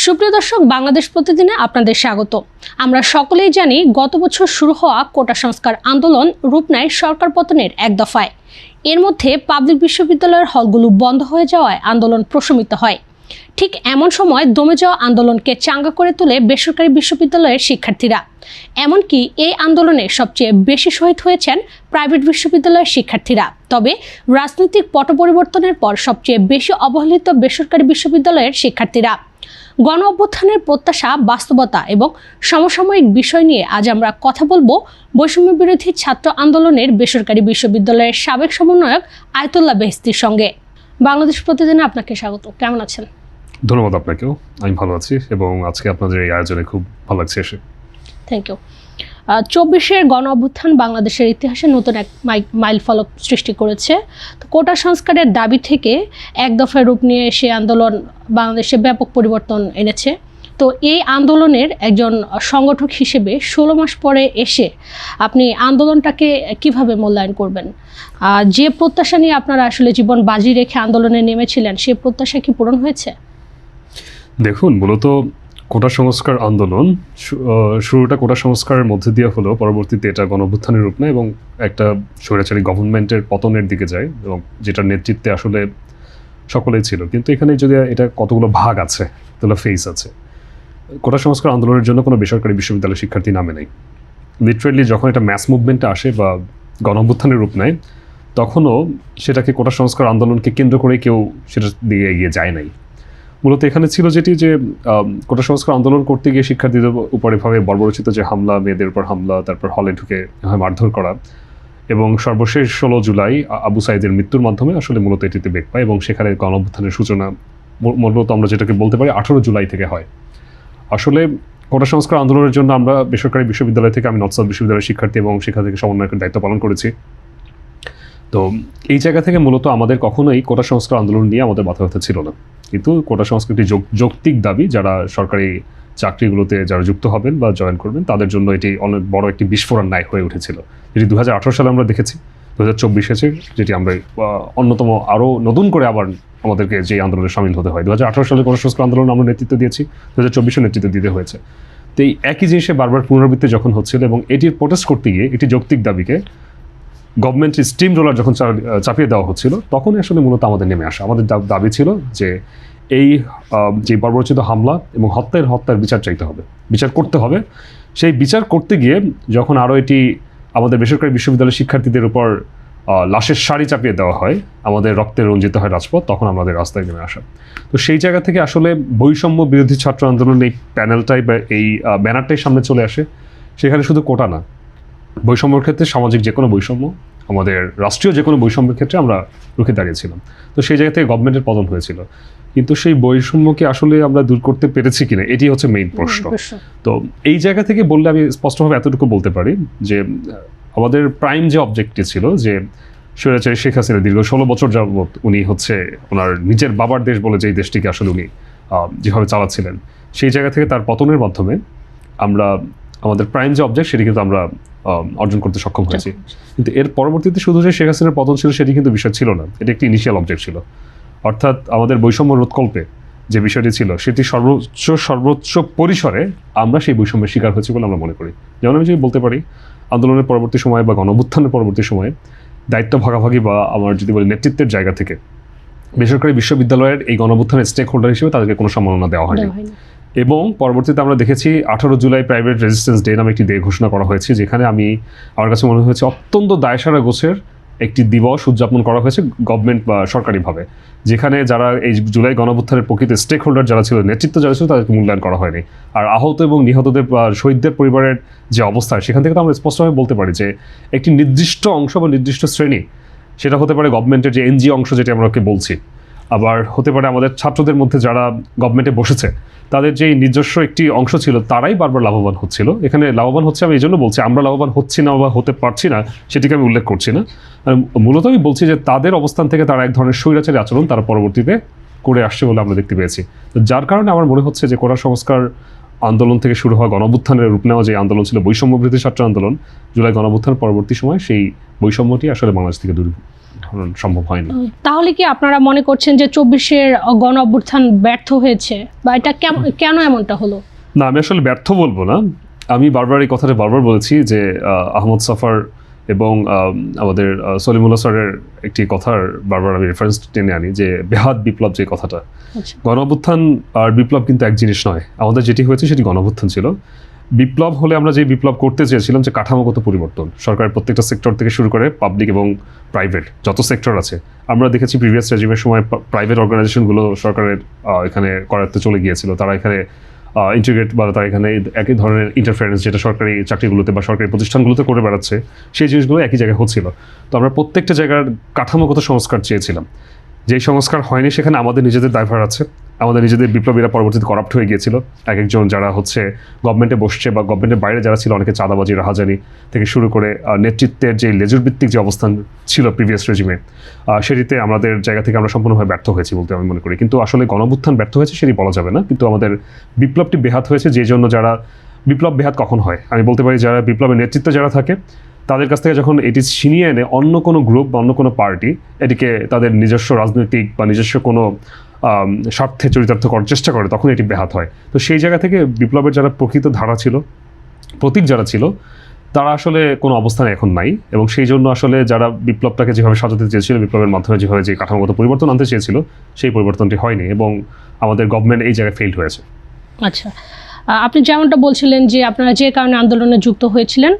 সুপ্রিয় দর্শক, বাংলাদেশ প্রতিদিনে আপনাদের স্বাগত। আমরা সকলেই জানি গত বছর শুরু হওয়া কোটা সংস্কার আন্দোলন রূপ নেয় সরকার পতনের এক দফায়। এর মধ্যে পাবলিক বিশ্ববিদ্যালয়ের হলগুলো বন্ধ হয়ে যাওয়ায় আন্দোলন প্রশমিত হয়। ঠিক এমন সময় দমে যাওয়া আন্দোলনকে চাঙ্গা করে তোলে বেসরকারি বিশ্ববিদ্যালয়ের শিক্ষার্থীরা। এমনকি এই আন্দোলনে সবচেয়ে বেশি শহীদ হয়েছেন প্রাইভেট বিশ্ববিদ্যালয়ের শিক্ষার্থীরা। তবে রাজনৈতিক পট পরিবর্তনের পর সবচেয়ে বেশি অবহেলিত বেসরকারি বিশ্ববিদ্যালয়ের শিক্ষার্থীরা। গণ অভ্যুত্থানের প্রত্যাশা, বাস্তবতা এবং সমসাময়িক বিষয় নিয়ে আজ আমরা কথা বলবো বৈষম্য বিরোধী ছাত্র আন্দোলনের বেসরকারি বিশ্ববিদ্যালয়ের সাবেক সমন্বয়ক আয়তুল্লাহ বেহেশতির সঙ্গে। বাংলাদেশ প্রতিদিনে আপনাকে স্বাগত। কেমন আছেন? ধন্যবাদ আপনাকেও। আমি ভালো আছি এবং আজকে আপনাদের এই আয়োজনে খুব ভালো লাগছে এসে। Thank you. 24-এর গণ অভ্যুত্থান বাংলাদেশের ইতিহাসে নতুন এক মাইল ফলক সৃষ্টি করেছে। তো কোটা সংস্কারের দাবি থেকে এক দফায় রূপ নিয়ে এসে আন্দোলন বাংলাদেশে ব্যাপক পরিবর্তন এনেছে। তো এই আন্দোলনের একজন সংগঠক হিসেবে 16 মাস পরে এসে আপনি আন্দোলনটাকে কিভাবে মূল্যায়ন করবেন? যে প্রত্যাশা নিয়ে আপনারা আসলে জীবন বাজি রেখে আন্দোলনে নেমেছিলেন, সেই প্রত্যাশা কি পূরণ হয়েছে? দেখুন, মূলত কোটা সংস্কার আন্দোলন শুরুটা কোটা সংস্কারের মধ্যে দিয়ে হলো, পরবর্তীতে এটা গণঅভ্যুত্থানের রূপ নেয় এবং একটা স্বৈরাচারী গভর্নমেন্টের পতনের দিকে যায়, এবং যেটার নেতৃত্বে আসলে সকলেই ছিল। কিন্তু এখানে যদি এটা কতগুলো ভাগ আছে, কতগুলো ফেস আছে। কোটা সংস্কার আন্দোলনের জন্য কোনো বেসরকারি বিশ্ববিদ্যালয়ের শিক্ষার্থী নামে নেই। লিটারেলি যখন এটা ম্যাস মুভমেন্টে আসে বা গণঅভ্যুত্থানের রূপ নেয়, তখনও সেটাকে কোটা সংস্কার আন্দোলনকে কেন্দ্র করে কেউ সেটার দিকে এগিয়ে যায় নাই। মূলত এখানে ছিল যেটি যে কোটা সংস্কার আন্দোলন করতে গিয়ে শিক্ষার্থীদের উপর এভাবে বর্বরচিত যে হামলা, মেয়েদের উপর হামলা, তারপর হলে ঢুকে মারধর করা, এবং সর্বশেষ 16 জুলাই আবু সাইদের মৃত্যুর মাধ্যমে আসলে মূলত এটিতে বেগ পায়, এবং সেখানে গণঅভ্যুত্থানের সূচনা মূলত আমরা যেটাকে বলতে পারি 18 জুলাই থেকে হয়। আসলে কোটা সংস্কার আন্দোলনের জন্য আমরা বেসরকারি বিশ্ববিদ্যালয় থেকে, আমি নর্থ সাউথ বিশ্ববিদ্যালয়ের শিক্ষার্থী এবং সেখান থেকে সমন্বয়কের দায়িত্ব পালন করেছি। তো এই জায়গা থেকে মূলত আমাদের কখনোই কোটা সংস্কার আন্দোলন নিয়ে আমাদের মাথা ব্যথা ছিল না। কিন্তু কোটা সংস্কার একটি যৌক্তিক দাবি, যারা সরকারি চাকরিগুলোতে যারা যুক্ত হবেন বা জয়েন করবেন তাদের জন্য এটি অনেক বড় একটি বিস্ফোরণ ন্যায় হয়ে উঠেছিল, যেটি 2018 সালে আমরা দেখেছি। 2024 এসে যেটি আমরা অন্যতম আরও নতুন করে আবার আমাদেরকে যে আন্দোলনে সামিল হতে হয়। 2018 সালে কোটা সংস্কার আন্দোলন আমরা নেতৃত্ব দিয়েছি, 2024 নেতৃত্ব দিতে হয়েছে। তো এই একই জিনিসে বারবার পুনরাবৃত্তি যখন হচ্ছিল, এবং এটির প্রোটেস্ট করতে গিয়ে এটি যৌক্তিক দাবিকে গভর্নমেন্টের স্টিম রোলার যখন চাপিয়ে দেওয়া হচ্ছিল, তখনই আসলে মূলত আমাদের নেমে আসা। আমাদের দাবি ছিল যে এই যে বর্বরচিত হামলা এবং হত্যার বিচার চাইতে হবে, বিচার করতে হবে। সেই বিচার করতে গিয়ে যখন আরও এটি আমাদের বেসরকারি বিশ্ববিদ্যালয়ের শিক্ষার্থীদের উপর লাশের শাড়ি চাপিয়ে দেওয়া হয়, আমাদের রক্তে রঞ্জিত হয় রাজপথ, তখন আমাদের রাস্তায় নেমে আসা। তো সেই জায়গা থেকে আসলে বৈষম্য বিরোধী ছাত্র আন্দোলন এই প্যানেলটাই বা এই ব্যানারটাই সামনে চলে আসে। সেখানে শুধু কোটা না, বৈষম্যের ক্ষেত্রে সামাজিক যে কোনো বৈষম্য, আমাদের রাষ্ট্রীয় যে কোনো বৈষম্যের ক্ষেত্রে আমরা রুখে দাঁড়িয়েছিলাম। তো সেই জায়গা থেকে গভর্নমেন্টের পতন হয়েছিল, কিন্তু সেই বৈষম্যকে আসলে আমরা দূর করতে পেরেছি কিনা, এটি হচ্ছে মেইন প্রশ্ন। তো এই জায়গা থেকে বললে আমি স্পষ্টভাবে এতটুকু বলতে পারি যে আমাদের প্রাইম যে অবজেক্টটি ছিল, যে স্বৈরাচারী শেখ হাসিনা দীর্ঘ 16 বছর যাবৎ উনি হচ্ছে ওনার নিজের বাবার দেশ বলে যে এই দেশটিকে আসলে উনি যেভাবে চালাচ্ছিলেন, সেই জায়গা থেকে তার পতনের মাধ্যমে আমরা আমাদের প্রাইম যে অবজেক্ট সেটি কিন্তু আমরা অর্জন করতে সক্ষম হয়েছি। কিন্তু এর পরবর্তীতে শুধু যে শেখ হাসিনার পতন ছিল সেটি কিন্তু বিষয় ছিল না, এটি একটি ইনিশিয়াল অবজেক্ট ছিল। অর্থাৎ আমাদের বৈষম্য রোধকল্পে যে বিষয়টি ছিল, সেটি সর্বোচ্চ পরিসরে আমরা সেই বৈষম্যের শিকার হয়েছি বলে আমরা মনে করি। যেমন আমি যদি বলতে পারি, আন্দোলনের পরবর্তী সময়ে বা গণঅভ্যুত্থানের পরবর্তী সময়ে দায়িত্ব ভাগাভাগি বা আমার যদি বলি নেতৃত্বের জায়গা থেকে বেসরকারি বিশ্ববিদ্যালয়ের এই গণঅভ্যুত্থানের স্টেক হোল্ডার হিসেবে তাদেরকে কোনো সম্মাননা দেওয়া হয়নি। এবং পরবর্তীতে আমরা দেখেছি 18 জুলাই প্রাইভেট রেজিস্ট্যান্স ডে নামে একটি ডে ঘোষণা করা হয়েছে, যেখানে আমার কাছে মনে হয়েছে অত্যন্ত দায়সারা গোছের একটি দিবস উদযাপন করা হয়েছে গভর্নমেন্ট বা সরকারিভাবে, যেখানে যারা এই জুলাই গণঅভ্যুত্থানের প্রকৃত স্টেক হোল্ডার যারা ছিল, নেতৃত্ব যারা ছিল, তাদেরকে মূল্যায়ন করা হয়নি। আর আহত এবং নিহতদের বা শহীদদের পরিবারের যে অবস্থা, সেখান থেকে তো আমরা স্পষ্টভাবে বলতে পারি যে একটি নির্দিষ্ট অংশ বা নির্দিষ্ট শ্রেণী, সেটা হতে পারে গভর্নমেন্টের যে এনজিও অংশ যেটি আমরা বলছি, আবার হতে পারে আমাদের ছাত্রদের মধ্যে যারা গভর্নমেন্টে বসেছে, তাদের যে নিজস্ব একটি অংশ ছিল, তারাই বারবার লাভবান হচ্ছিল। এখানে লাভবান হচ্ছে আমি এই জন্য বলছি, আমরা লাভবান হচ্ছি না বা হতে পারছি না সেটিকে আমি উল্লেখ করছি না। মূলত আমি বলছি যে তাদের অবস্থান থেকে তারা এক ধরনের স্বৈরাচারী আচরণ তারা পরবর্তীতে করে আসছে বলে আমরা দেখতে পেয়েছি। তো যার কারণে আমার মনে হচ্ছে যে কোটা সংস্কার আন্দোলন থেকে শুরু হওয়া গণঅভ্যুত্থানের রূপ নেওয়া যে আন্দোলন ছিল বৈষম্য বিরোধী ছাত্র আন্দোলন, জুলাই গণঅভ্যুত্থান পরবর্তী সময় সেই বৈষম্যটি আসলে বাংলাদেশ থেকে দূর সম্ভব হয়নি। তাহলে কি আপনারা মনে করছেন যে 24-এর গণ অভ্যুত্থান ব্যর্থ হয়েছে, বা এটা কেন এমনটা হলো? না, আমি আসলে ব্যর্থ বলবো না। আমি বারবার এই কথাটা বলেছি যে আহমদ সফার এবং আমাদের সলিমুল্লাহ স্যারের একটি কথার বারবার আমি রেফারেন্স টেনে আনি, যে বেহাত বিপ্লব যে কথাটা, গণ অভ্যুত্থান আর বিপ্লব কিন্তু এক জিনিস নয়। আমাদের যেটি হয়েছে সেটি গণ অভ্যুত্থান ছিল। বিপ্লব হলে আমরা যে বিপ্লব করতে চেয়েছিলাম যে কাঠামোগত পরিবর্তন, সরকারের প্রত্যেকটা সেক্টর থেকে শুরু করে পাবলিক এবং প্রাইভেট যত সেক্টর আছে, আমরা দেখেছি প্রিভিয়াস রেজিমের সময় প্রাইভেট অর্গানাইজেশনগুলো সরকারের এখানে করাতে চলে গিয়েছিল। তারা এখানে ইন্টিগ্রেট বা তারা এখানে একই ধরনের ইন্টারফারেন্স যেটা সরকারি চাকরিগুলোতে বা সরকারি প্রতিষ্ঠানগুলোতে করে বেড়াচ্ছে, সেই জিনিসগুলো একই জায়গায় হচ্ছিল। তো আমরা প্রত্যেকটা জায়গার কাঠামোগত সংস্কার চেয়েছিলাম। যেই সংস্কার হয়নি সেখানে আমাদের নিজেদের দায়ভার আছে। আমাদের নিজেদের বিপ্লবীরা পরবর্তীতে করাপ্ট হয়ে গিয়েছিল। এক একজন যারা হচ্ছে গভর্নমেন্টে বসছে বা গভর্নমেন্টের বাইরে যারা ছিল, অনেকে চাঁদাবাজি রাহাজানি থেকে শুরু করে নেতৃত্বের যে লেজুরভিত্তিক যে অবস্থান ছিল প্রিভিয়াস রেজিমে, সেটিতে আমাদের জায়গা থেকে আমরা সম্পূর্ণভাবে ব্যর্থ হয়েছি বলতে আমি মনে করি। কিন্তু আসলে গণঅভ্যুত্থান ব্যর্থ হয়েছে সেটি বলা যাবে না, কিন্তু আমাদের বিপ্লবটি বেহাত হয়েছে। যে জন্য যারা বিপ্লব বেহাত কখন হয় আমি বলতে পারি, যারা বিপ্লবের নেতৃত্বে যারা থাকে তাদের কাছ থেকে যখন এটি ছিনিয়ে এনে অন্য কোনো গ্রুপ বা অন্য কোনো পার্টি এটিকে তাদের নিজস্ব রাজনৈতিক বা নিজস্ব কোনো স্বার্থে চরিতার্থ করার চেষ্টা করে, তখন এটি ব্যাহত হয়। তো সেই জায়গা থেকে বিপ্লবের যারা প্রকৃত ধারা ছিল, প্রতীক যারা ছিল, তারা আসলে কোনো অবস্থানে এখন নাই। এবং সেই জন্য আসলে যারা বিপ্লবটাকে যেভাবে সাজাতে চেয়েছিল, বিপ্লবের মাধ্যমে যেভাবে যে কাঠামোগত পরিবর্তন আনতে চেয়েছিল, সেই পরিবর্তনটি হয়নি এবং আমাদের গভর্নমেন্ট এই জায়গায় ফেইল্ড হয়েছে। আচ্ছা, আপনি যেমনটা বলছিলেন যে আপনারা যে কারণে আন্দোলনে যুক্ত হয়েছিলেন,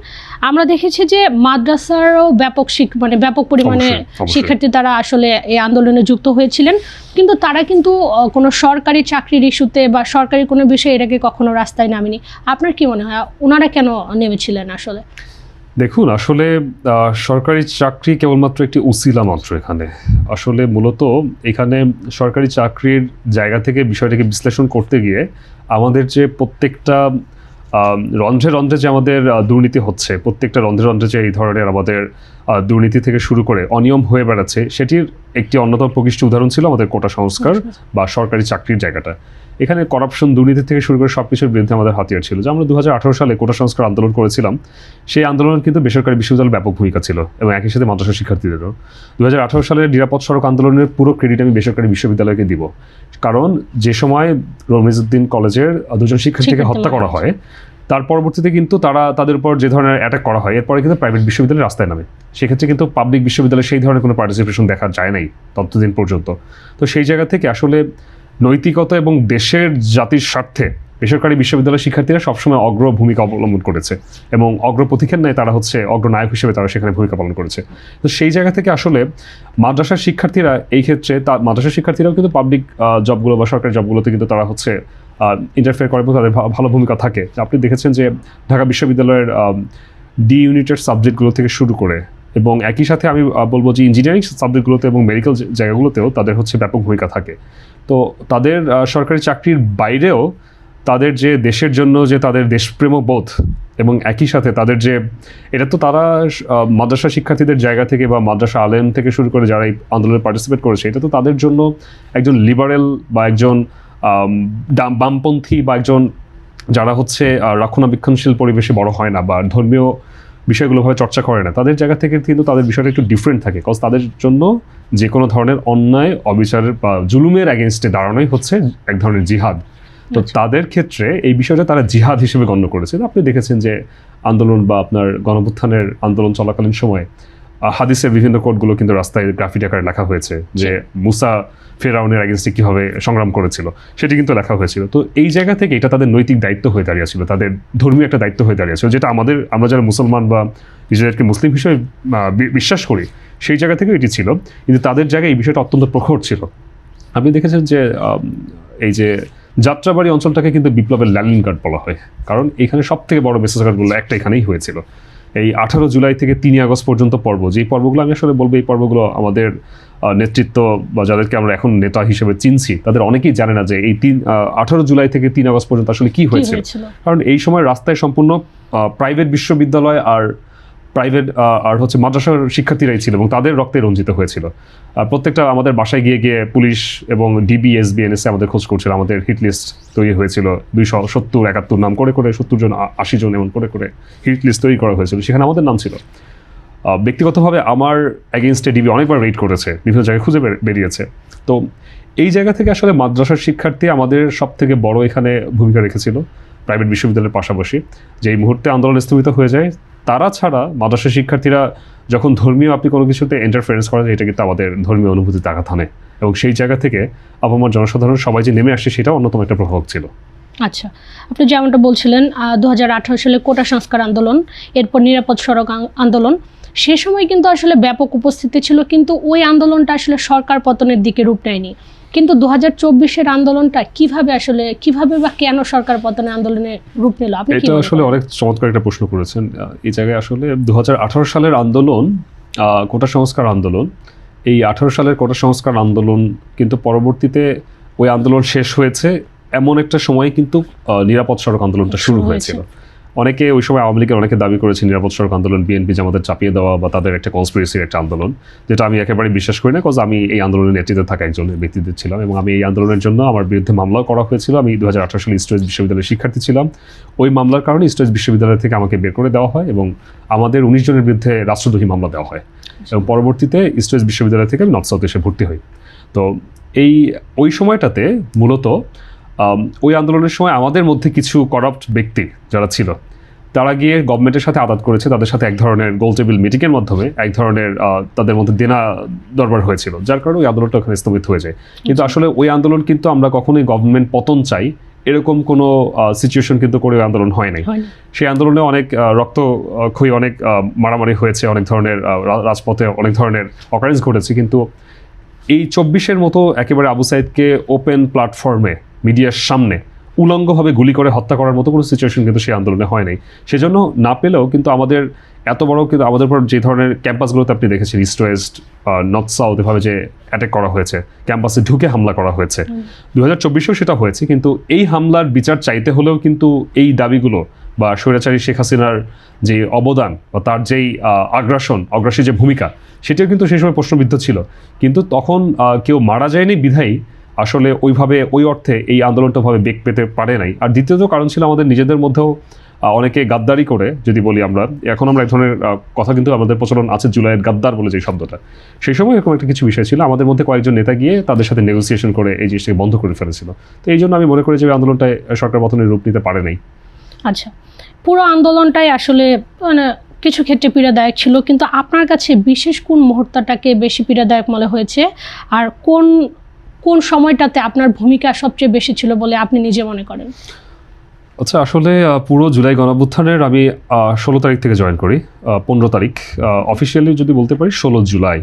আমরা দেখেছি যে মাদ্রাসারও ব্যাপক পরিমাণে শিক্ষার্থী তারা আসলে এই আন্দোলনে যুক্ত হয়েছিলেন, কিন্তু তারা কিন্তু কোনো সরকারি চাকরির ইস্যুতে বা সরকারি কোনো বিষয়ে এর আগে কখনো রাস্তায় নামেনি। আপনার কি মনে হয় ওনারা কেন নেমেছিলেন আসলে? দেখুন, আসলে সরকারি চাকরি কেবলমাত্র একটি উসিলা মাত্র। এখানে আসলে মূলত এখানে সরকারি চাকরির জায়গা থেকে বিষয়টাকে বিশ্লেষণ করতে গিয়ে আমাদের যে প্রত্যেকটা রন্ধ্রে রন্ধ্রে যে আমাদের দুর্নীতি হচ্ছে, প্রত্যেকটা রন্ধ্রে রন্ধ্রে যে এই ধরনের আমাদের দুর্নীতি থেকে শুরু করে অনিয়ম হয়ে বেড়াচ্ছে, সেটির একটি অন্যতম প্রকৃষ্ট উদাহরণ ছিল আমাদের কোটা সংস্কার বা সরকারি চাকরির জায়গাটা। এখানে করাপশন, দুর্নীতি থেকে শুরু করে সব কিছুর বিরুদ্ধে আমাদের হাতিয়ার ছিল। যে আমরা 2018 সালে কোটা সংস্কার আন্দোলন করেছিলাম, সেই আন্দোলন কিন্তু বেসরকারি বিশ্ববিদ্যালয়ের ব্যাপক ভূমিকা ছিল এবং একই সাথে মাদ্রাসা শিক্ষার্থীদেরও। 2018 সালের নিরাপদ সড়ক আন্দোলনের পুরো ক্রেডিট আমি বেসরকারি বিশ্ববিদ্যালয়কে দিব, কারণ যে সময় রমিজউদ্দিন কলেজের দুজন শিক্ষার্থীকে হত্যা করা হয়, তার পরবর্তীতে কিন্তু তাদের উপর যে ধরনের অ্যাটাক করা হয়, এরপরে কিন্তু প্রাইভেট বিশ্ববিদ্যালয়ের রাস্তায় নামে। সেক্ষেত্রে কিন্তু পাবলিক বিশ্ববিদ্যালয়ে সেই ধরনের কোনো পার্টিসিপেশন দেখা যায় নাই ততদিন পর্যন্ত। তো সেই জায়গা থেকে আসলে নৈতিকতা এবং দেশের জাতির স্বার্থে বেসরকারি বিশ্ববিদ্যালয়ের শিক্ষার্থীরা সবসময় অগ্র ভূমিকা অবলম্বন করেছে এবং অগ্রপথিকের ন্যায় তারা হচ্ছে অগ্রনায়ক হিসেবে তারা সেখানে ভূমিকা পালন করেছে। তো সেই জায়গা থেকে আসলে মাদ্রাসার শিক্ষার্থীরা এই ক্ষেত্রে মাদ্রাসার শিক্ষার্থীরাও কিন্তু পাবলিক জবগুলো বা সরকারি জবগুলোতে কিন্তু তারা হচ্ছে ইন্টারফেয়ার করে এবং তাদের ভালো ভূমিকা থাকে। আপনি দেখেছেন যে ঢাকা বিশ্ববিদ্যালয়ের ডি ইউনিটের সাবজেক্টগুলো থেকে শুরু করে এবং একই সাথে আমি বলবো যে ইঞ্জিনিয়ারিং সাবজেক্টগুলোতে এবং মেডিকেল জায়গাগুলোতেও তাদের হচ্ছে ব্যাপক ভূমিকা থাকে। তো তাদের সরকারি চাকরির বাইরেও তাদের যে দেশের জন্য যে তাদের দেশপ্রেম বোধ এবং একই সাথে তাদের যে এটা তো তারা মাদ্রাসা শিক্ষার্থীদের জায়গা থেকে বা মাদ্রাসা আলেম থেকে শুরু করে যারা এই আন্দোলনে পার্টিসিপেট করেছে, এটা তো তাদের জন্য একজন লিবারেল বা একজন বামপন্থী বা একজন যারা হচ্ছে রক্ষণাবেক্ষণশীল পরিবেশে বড় হয় না বা ধর্মীয় বিষয়গুলোভাবে চর্চা করে না, তাদের জায়গা থেকে কিন্তু তাদের বিষয়টা একটু ডিফারেন্ট থাকে। কজ তাদের জন্য যে কোনো ধরনের অন্যায়, অবিচারের বা জুলুমের অ্যাগেনস্টে দাঁড়ানোই হচ্ছে এক ধরনের জিহাদ। তো তাদের ক্ষেত্রে এই বিষয়টা তারা জিহাদ হিসেবে গণ্য করেছেন। আপনি দেখেছেন যে আন্দোলন বা আপনার গণঅভ্যুত্থানের আন্দোলন চলাকালীন সময় হাদিসের বিভিন্ন কোডগুলো কিন্তু রাস্তায় গ্রাফিটি আকারে লেখা হয়েছে, যে মুসা ফেরাউনের এগেনস্টে কীভাবে সংগ্রাম করেছিল সেটি কিন্তু লেখা হয়েছিল। তো এই জায়গা থেকে এটা তাদের নৈতিক দায়িত্ব হয়ে দাঁড়িয়েছিল, তাদের ধর্মীয় একটা দায়িত্ব হয়ে দাঁড়িয়েছিল, যেটা আমরা যারা মুসলমান বা নিজেদেরকে মুসলিম হিসেবে বিশ্বাস করি সেই জায়গা থেকেও এটি ছিল। কিন্তু তাদের জায়গায় এই বিষয়টা অত্যন্ত প্রখর ছিল। আপনি দেখেছেন যে এই যে যাত্রাবাড়ি অঞ্চলটাকে কিন্তু বিপ্লবের ল্যান্ডিং গার্ড বলা হয়, কারণ এখানে সব থেকে বড় মেসেজগুলো একটা এখানেই হয়েছিল। এই 18 জুলাই থেকে 3 আগস্ট পর্যন্ত পর্ব, যেই পর্বগুলো আমি আসলে বলবো এই পর্বগুলো আমাদের নেতৃত্ব বা যাদেরকে আমরা এখন নেতা হিসেবে চিনছি তাদের অনেকেই জানে না যে এই 18 জুলাই থেকে 3 আগস্ট পর্যন্ত আসলে কি হয়েছিল। কারণ এই সময় রাস্তায় সম্পূর্ণ প্রাইভেট বিশ্ববিদ্যালয় আর প্রাইভেট আর হচ্ছে মাদ্রাসার শিক্ষার্থীরাই ছিল এবং তাদের রক্তে রঞ্জিত হয়েছিল। প্রত্যেকটা আমাদের বাসায় গিয়ে গিয়ে পুলিশ এবং ডিবি, এসবি, এনএসএ আমাদের খোঁজ করছিল। আমাদের হিট লিস্ট তৈরি হয়েছিল 270-71 নাম করে 70 জন 80 জন এমন করে হিট লিস্ট তৈরি করা হয়েছিল, সেখানে আমাদের নাম ছিল। ব্যক্তিগতভাবে আমার অ্যাগেনস্টে ডিবি অনেকবার রেড করেছে, বিভিন্ন জায়গায় খুঁজে বেরিয়েছে। তো এই জায়গা থেকে আসলে মাদ্রাসার শিক্ষার্থী আমাদের সব থেকে বড় এখানে ভূমিকা রেখেছিল প্রাইভেট বিশ্ববিদ্যালয়ের পাশাপাশি। যে এই মুহূর্তে আন্দোলন স্থগিত হয়ে যায়, তারা ছাড়া মাদ্রাসা শিক্ষার্থীরা যখন ধর্মীয় আপনি কোনো কিছুতে ইন্টারফারেন্স করেন, এটা কিন্তু আমাদের ধর্মীয় অনুভূতিতে আঘাত হানে এবং সেই জায়গা থেকে আপামর জনসাধারণ সবাই যে নেমে আসে সেটা অন্যতম একটা প্রভাব ছিল। আচ্ছা, আপনি যেমনটা বলছিলেন 2018 সালে কোটা সংস্কার আন্দোলন, এরপর নিরাপদ সড়ক আন্দোলন, সে সময় কিন্তু আসলে ব্যাপক উপস্থিতি ছিল, কিন্তু ওই আন্দোলনটা আসলে সরকার পতনের দিকে রূপ নেয়নি। কিন্তু 2024-এর আন্দোলনটা কিভাবে বা কেন সরকার পতনের আন্দোলনে রূপ নিল? আপনি কি এটা মনে আসলে করেন? অনেক চমৎকার একটা প্রশ্ন করেছেন। এই জায়গায় আসলে 2018 সালের আন্দোলন, কোটা সংস্কার আন্দোলন, এই 18 সালের কোটা সংস্কার আন্দোলন কিন্তু পরবর্তীতে ওই আন্দোলন শেষ হয়েছে এমন একটা সময় কিন্তু নিরাপদ সড়ক আন্দোলনটা শুরু হয়েছিল। অনেকে ওই সময় আওয়ামী লীগের অনেকে দাবি করেছে নিরাপদ সড়ক আন্দোলন বিএনপি জামাতের চাপিয়ে দেওয়া বা তাদের একটা কনস্পিরেসির একটা আন্দোলন, যেটা আমি একেবারে বিশ্বাস করি না, কজ আমি এই আন্দোলনের নেতৃত্বে থাকা একজন ব্যক্তিত্ব ছিলাম এবং আমি এই আন্দোলনের জন্য আমার বিরুদ্ধে মামলাও করা হয়েছিল। আমি 2018 সালে ইস্ট ওয়েস্ট বিশ্ববিদ্যালয়ের শিক্ষার্থী ছিলাম। ওই মামলার কারণে ইস্ট ওয়েস্ট বিশ্ববিদ্যালয় থেকে আমাকে বের করে দেওয়া হয় এবং আমাদের 19 জনের বিরুদ্ধে রাষ্ট্রদ্রোহী মামলা দেওয়া হয় এবং পরবর্তীতে ইস্ট ওয়েস্ট বিশ্ববিদ্যালয় থেকে আমি নর্থ সাউথ এসে ভর্তি হই। তো ওই সময়টাতে মূলত ওই আন্দোলনের সময় আমাদের মধ্যে কিছু করাপ্ট ব্যক্তি যারা ছিল, তারা গিয়ে গভর্নমেন্টের সাথে আদাত করেছে, তাদের সাথে এক ধরনের গোল টেবিল মিটিংয়ের মাধ্যমে এক ধরনের তাদের মধ্যে দেনা দরবার হয়েছিল, যার কারণে ওই আন্দোলনটা ওখানে স্থগিত হয়ে যায়। কিন্তু আসলে ওই আন্দোলন কিন্তু আমরা কখনোই গভর্নমেন্ট পতন চাই এরকম কোনো সিচুয়েশন কিন্তু করে ওই আন্দোলন হয় নাই। সেই আন্দোলনে অনেক রক্তক্ষয়ী, অনেক মারামারি হয়েছে, অনেক ধরনের রাজপথে অনেক ধরনের অকারেন্স ঘটেছে, কিন্তু এই 24-এর মতো একেবারে আবু সাইদকে ওপেন প্ল্যাটফর্মে মিডিয়ার সামনে উলঙ্গভাবে গুলি করে হত্যা করার মতো কোনো সিচুয়েশন কিন্তু সেই আন্দোলনে হয় নাই। সেজন্য না পেলেও কিন্তু আমাদের এত বড় কিন্তু আমাদের উপর যে ধরনের ক্যাম্পাসগুলোতে আপনি দেখেছেন ইস্ট ওয়েস্ট নর্থ সাউথ এভাবে যে অ্যাটাক করা হয়েছে, ক্যাম্পাসে ঢুকে হামলা করা হয়েছে, 2024-এও সেটা হয়েছে। কিন্তু এই হামলার বিচার চাইতে হলেও কিন্তু এই দাবিগুলো বা স্বৈরাচারী শেখ হাসিনার যে অবদান বা তার যেই অগ্রাসী যে ভূমিকা, সেটাও কিন্তু সেই সময় প্রশ্নবিদ্ধ ছিল। কিন্তু তখন কেউ মারা যায়নি বিধায়ী আসলে ওইভাবে ওই অর্থে এই আন্দোলনটা ভাবে বেগ পেতে পারে নাই। আর দ্বিতীয়ত কারণ ছিল আমাদের নিজেদের মধ্যেও অনেকে গাদ্দারি করে, যদি বলি আমরা এখন আমরা এক ধরনের কথা কিন্তু আমাদের প্রচলন আছে জুলাইয়ের গাদ্দার বলে যে শব্দটা, সেই সময় এরকম একটা কিছু বিষয় ছিল। আমাদের মধ্যে কয়েকজন নেতা গিয়ে তাদের সাথে নেগোসিয়েশন করে এই জিনিসটাকে বন্ধ করে ফেলেছিল। তো এই জন্য আমি মনে করি যে আন্দোলনটায় সরকার পতনের রূপ নিতে পারে নাই। আচ্ছা, পুরো আন্দোলনটাই আসলে কিছু ক্ষেত্রে পীড়াদায়ক ছিল, কিন্তু আপনার কাছে বিশেষ কোন মুহূর্তটাকে বেশি পীড়াদায়ক মনে হয়েছে আর কোন সময়টাতে আপনার ভূমিকা সবচেয়ে বেশি ছিল বলে আপনি নিজে মনে করেন? আচ্ছা, আসলে পুরো জুলাই গণঅভ্যুত্থানের আমি 16 তারিখ থেকে জয়েন করি। 15 তারিখ অফিসিয়ালি যদি বলতে পারি 16 জুলাই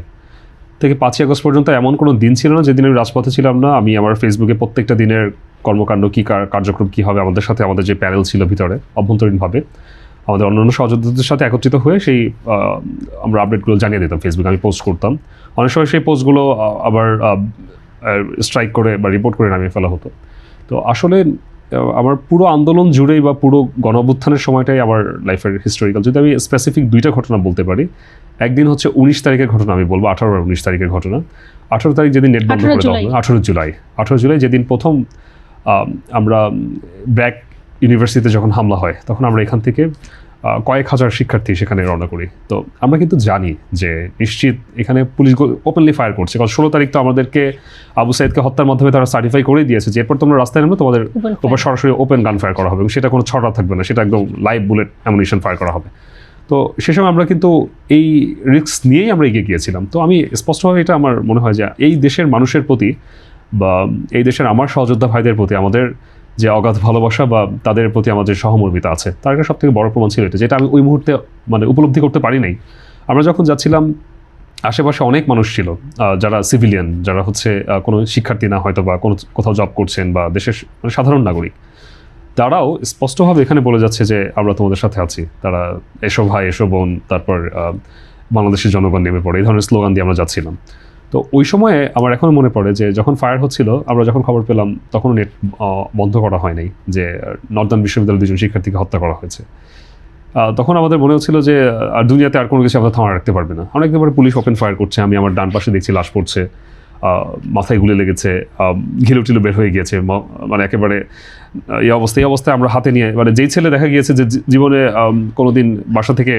থেকে 5 আগস্ট পর্যন্ত এমন কোনো দিন ছিল না যেদিন আমি রাজপথে ছিলাম না। আমি আমার ফেসবুকে প্রত্যেকটা দিনের কর্মকাণ্ড কী কার্যক্রম কী হবে, আমাদের সাথে আমাদের যে প্যানেল ছিল ভিতরে অভ্যন্তরীণভাবে আমাদের অন্যান্য সহযোদ্ধাদের সাথে একত্রিত হয়ে সেই আমরা আপডেটগুলো জানিয়ে দিতাম ফেসবুকে, আমি পোস্ট করতাম। অনেক সময় সেই পোস্টগুলো আবার স্ট্রাইক করে বা রিপোর্ট করে নামিয়ে ফেলা হতো। তো আসলে আমার পুরো আন্দোলন জুড়েই বা পুরো গণঅভ্যুত্থানের সময়টাই আমার লাইফের হিস্টোরিক্যাল। যদি আমি স্পেসিফিক 2টা ঘটনা বলতে পারি, একদিন হচ্ছে 19 তারিখের ঘটনা, আমি বলবো 18 আর 19 তারিখের ঘটনা। 18 তারিখ যেদিন নেট বন্ধ করে দেওয়া হলো, 18 জুলাই যেদিন প্রথম আমরা ব্র্যাক ইউনিভার্সিটিতে যখন হামলা হয়, তখন আমরা এখান থেকে কয়েক হাজার শিক্ষার্থী সেখানে রওনা করি। তো আমরা কিন্তু জানি যে নিশ্চিত এখানে পুলিশ ওপেনলি ফায়ার করছে, কারণ 16 তারিখ তো আমাদেরকে আবু সাইদকে হত্যার মাধ্যমে তারা সার্টিফাই করে দিয়েছে যে এরপর তোমরা রাস্তায় নামলে তোমাদের উপর সরাসরি ওপেন গান ফায়ার করা হবে এবং সেটা কোনো ছড়া থাকবে না, সেটা একদম লাইভ বুলেট অ্যামুনিশন ফায়ার করা হবে। তো সে সময় আমরা কিন্তু এই রিস্ক নিয়েই আমরা এগিয়ে গিয়েছিলাম। তো আমি স্পষ্টভাবে এটা আমার মনে হয় যে এই দেশের মানুষের প্রতি বা এই দেশের আমার সহযোদ্ধা ভাইদের প্রতি আমাদের যে অগাধ ভালোবাসা বা তাদের প্রতি আমাদের সহমর্মিতা আছে, তার একটা সবথেকে বড় প্রমাণ ছিল এটা, যেটা আমি ওই মুহূর্তে উপলব্ধি করতে পারি নাই। আমরা যখন যাচ্ছিলাম আশেপাশে অনেক মানুষ ছিল যারা সিভিলিয়ান, যারা হচ্ছে কোনো শিক্ষার্থী না হয়তো বা কোথাও জব করছেন বা দেশের সাধারণ নাগরিক, তারাও স্পষ্টভাবে এখানে বলে যাচ্ছে যে আমরা তোমাদের সাথে আছি। তারা এসো ভাই, এসো বোন, তারপর বাংলাদেশের জনগণ নেমে পড়ে, এই ধরনের স্লোগান দিয়ে আমরা যাচ্ছিলাম। তো ওই সময়ে আমার এখনও মনে পড়ে যে যখন ফায়ার হচ্ছিল, আমরা যখন খবর পেলাম তখনও নেট বন্ধ করা হয় নাই যে নর্দার্ন বিশ্ববিদ্যালয়ের 2জন শিক্ষার্থীকে হত্যা করা হয়েছে। তখন আমাদের মনে হচ্ছিল যে আর দুনিয়াতে আর কোনো কিছু আমরা থামা রাখতে পারবে না। অনেক পরে পুলিশ ওপেন ফায়ার করছে, আমি আমার ডান পাশে দেখছি লাশ পড়ছে, মাথায় গুলি লেগেছে, ঘিলু টিলু বের হয়ে গিয়েছে, মানে একেবারে এই অবস্থায় আমরা হাতে নিয়ে, মানে যেই ছেলে দেখা গিয়েছে যে জীবনে কোনোদিন বাসা থেকে